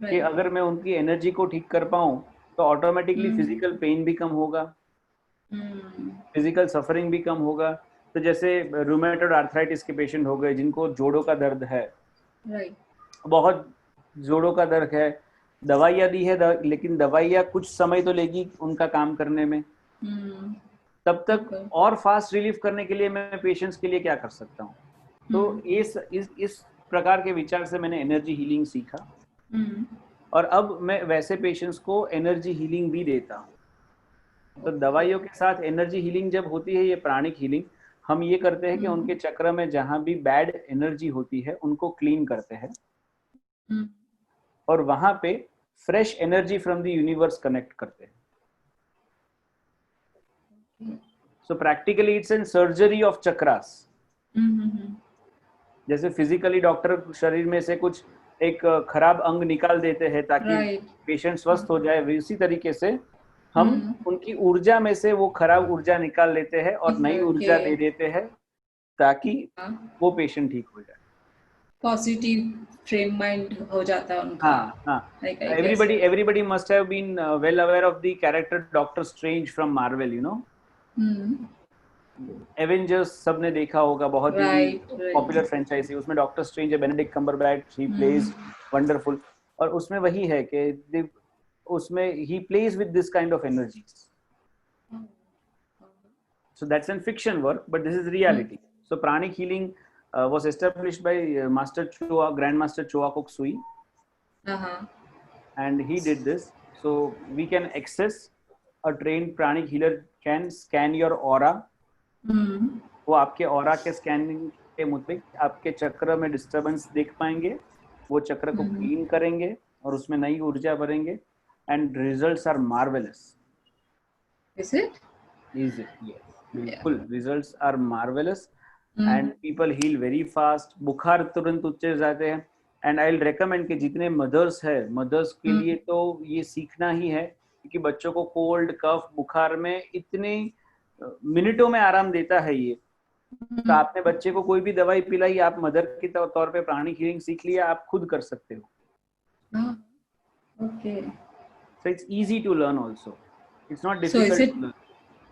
कि अगर मैं उनकी एनर्जी को ठीक कर पाऊं तो ऑटोमेटिकली फिजिकल पेन भी कम होगा, फिजिकल सफरिंग भी कम होगा। तो जैसे रूमेटॉइड आर्थराइटिस के पेशेंट हो गए जिनको जोड़ों का दर्द है, बहुत जोड़ों का दर्द है, दवाइयाँ दी है लेकिन दवाइयाँ कुछ समय तो लेगी उनका काम करने में। तब तक और फास्ट रिलीफ करने के लिए मैं पेशेंट्स के लिए क्या कर सकता हूँ? तो इस प्रकार के विचार से मैंने एनर्जी हीलिंग सीखा और अब मैं वैसे पेशेंट्स को एनर्जी हीलिंग भी देता हूँ। तो दवाइयों के साथ एनर्जी हीलिंग जब होती है, ये प्राणिक हीलिंग, हम ये करते हैं कि उनके चक्र में जहां भी बैड एनर्जी होती है उनको क्लीन करते हैं और वहां पे fresh energy from the universe connect करते हैं। So practically it's an surgery of chakras. जैसे फिजिकली डॉक्टर शरीर में से कुछ एक खराब अंग निकाल देते हैं ताकि पेशेंट स्वस्थ हो जाए, इसी तरीके से हम उनकी ऊर्जा में से वो खराब ऊर्जा निकाल लेते हैं और नई ऊर्जा दे देते हैं ताकि वो पेशेंट ठीक हो जाए, पॉजिटिव फ्रेम माइंड हो जाता है उनका। हाँ। Everybody must have been well aware of the character Doctor Strange from Marvel, you know. Avengers सबने देखा होगा, बहुत ही पॉपुलर फ्रेंचाइजी। उसमें डॉक्टर स्ट्रेंज है, Benedict Cumberbatch, he plays wonderful. और उसमें वही है कि उसमें he plays with this kind of energies. So that's in fiction work, but this is reality. So pranic healing was established by Grandmaster Choa Kok Sui, and he did this. So we can access, a trained pranic healer can scan your aura. वो आपके aura के scanning के मुताबिक आपके चक्र में disturbance देख पाएंगे, वो चक्र को क्लीन करेंगे और उसमें नई ऊर्जा भरेंगे, and results are marvelous. Is it? Is it? Yes. बिल्कुल, results are marvelous and people heal very fast. बुखार तुरंत उतर जाते हैं। And I'll recommend कि जितने मदर्स है, मदर्स के लिए तो ये सीखना ही है, क्योंकि बच्चों को कोल्ड कफ बुखार में इतने मिनटों में आराम देता है ये। तो आपने बच्चे को कोई भी दवाई पिलाई, आप मदर के तौर पे प्राणिक हीलिंग सीख लिया, आप खुद कर सकते हो। Okay. So it's easy to learn also. It's not difficult. So is it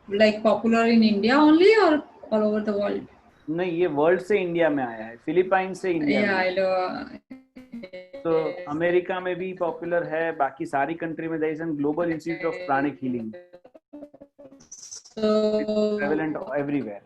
like popular in India only or all over the world? नहीं, ये वर्ल्ड से इंडिया में आया है, फिलीपाइन से इंडिया में। I know. तो अमेरिका में भी पॉपुलर है, बाकी सारी कंट्री में there is a global institute of pranic healing. So it's prevalent everywhere.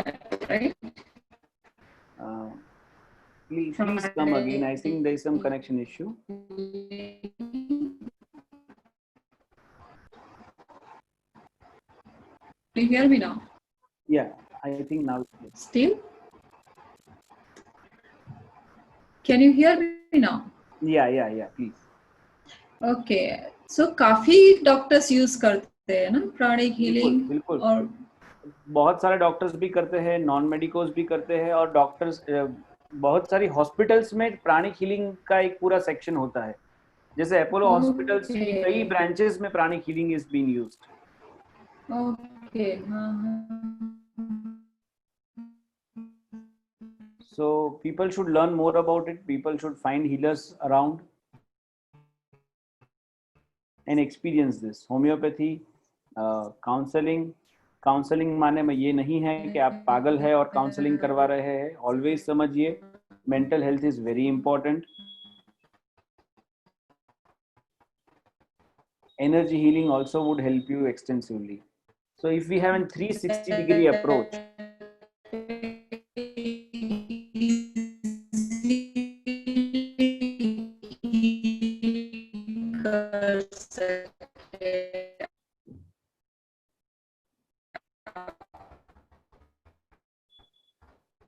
chat, right? Please come again. I think there is some connection issue. Do you hear me now? Yeah, I think now. Still? Can you hear me now? Yeah, please. Okay. So काफी doctors use करते हैं ना pranic healing? बिल्कुल. और बहुत सारे doctors भी करते हैं, नॉन मेडिकोस भी करते हैं, और डॉक्टर्स बहुत सारी हॉस्पिटल्स में प्राणिक हीलिंग का एक पूरा सेक्शन होता है. जैसे अपोलो हॉस्पिटल्स की कई ब्रांचेस में pranic healing is being used. Okay. So people should learn more about it. People should find healers around and experience this. Homeopathy, counselling माने में ये नहीं है कि आप पागल है और काउंसलिंग करवा रहे हैं. ऑलवेज समझिए, mental health is very important. Energy healing also would help you extensively. So if we have a 360-degree approach,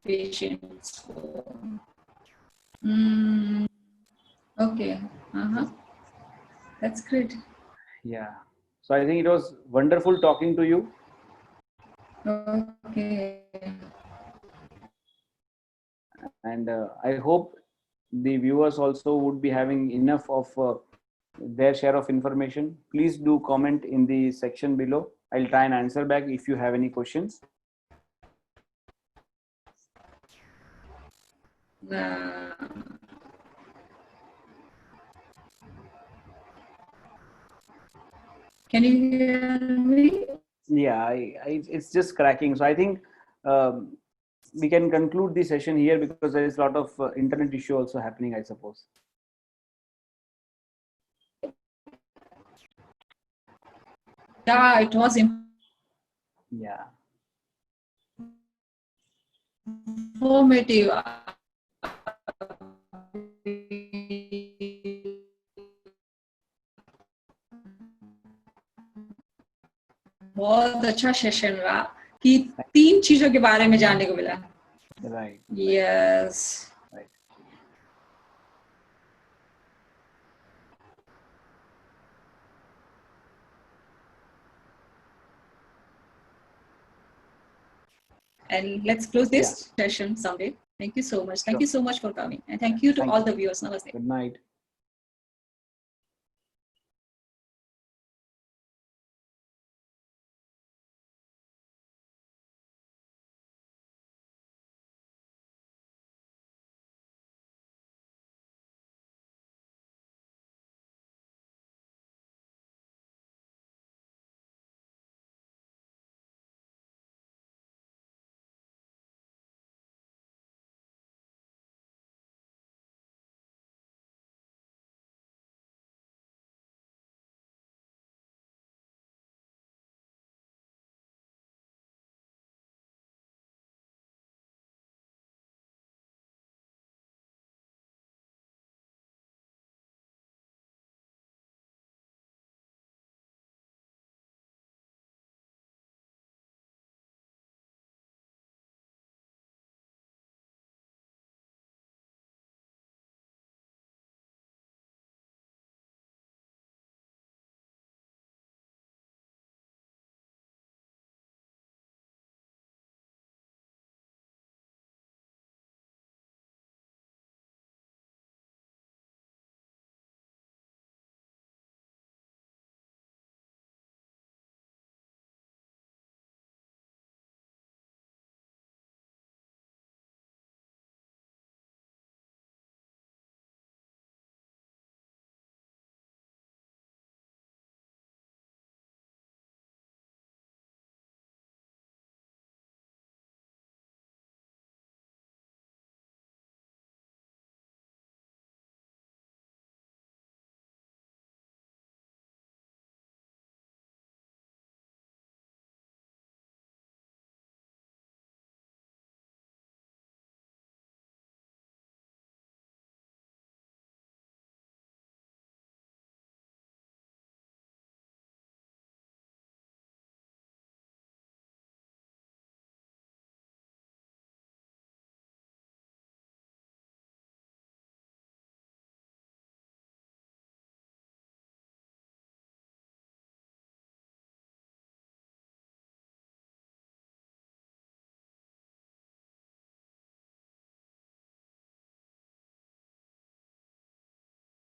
patients. Okay. That's great. Yeah. So I think it was wonderful talking to you. Okay. And I hope the viewers also would be having enough of their share of information. Please do comment in the section below. I'll try and answer back if you have any questions. Can you hear me? Yeah, it's just cracking. So I think we can conclude the session here because there is a lot of internet issue also happening, I suppose. Yeah, it was. Yeah. Informative. बहुत अच्छा session रहा कि 3 चीजों के बारे में जानने को मिला. Right. Yes. Right. And let's close this session someday. Thank you so much. Thank you so much for coming. And thank you to all the viewers. Namaste. Good night.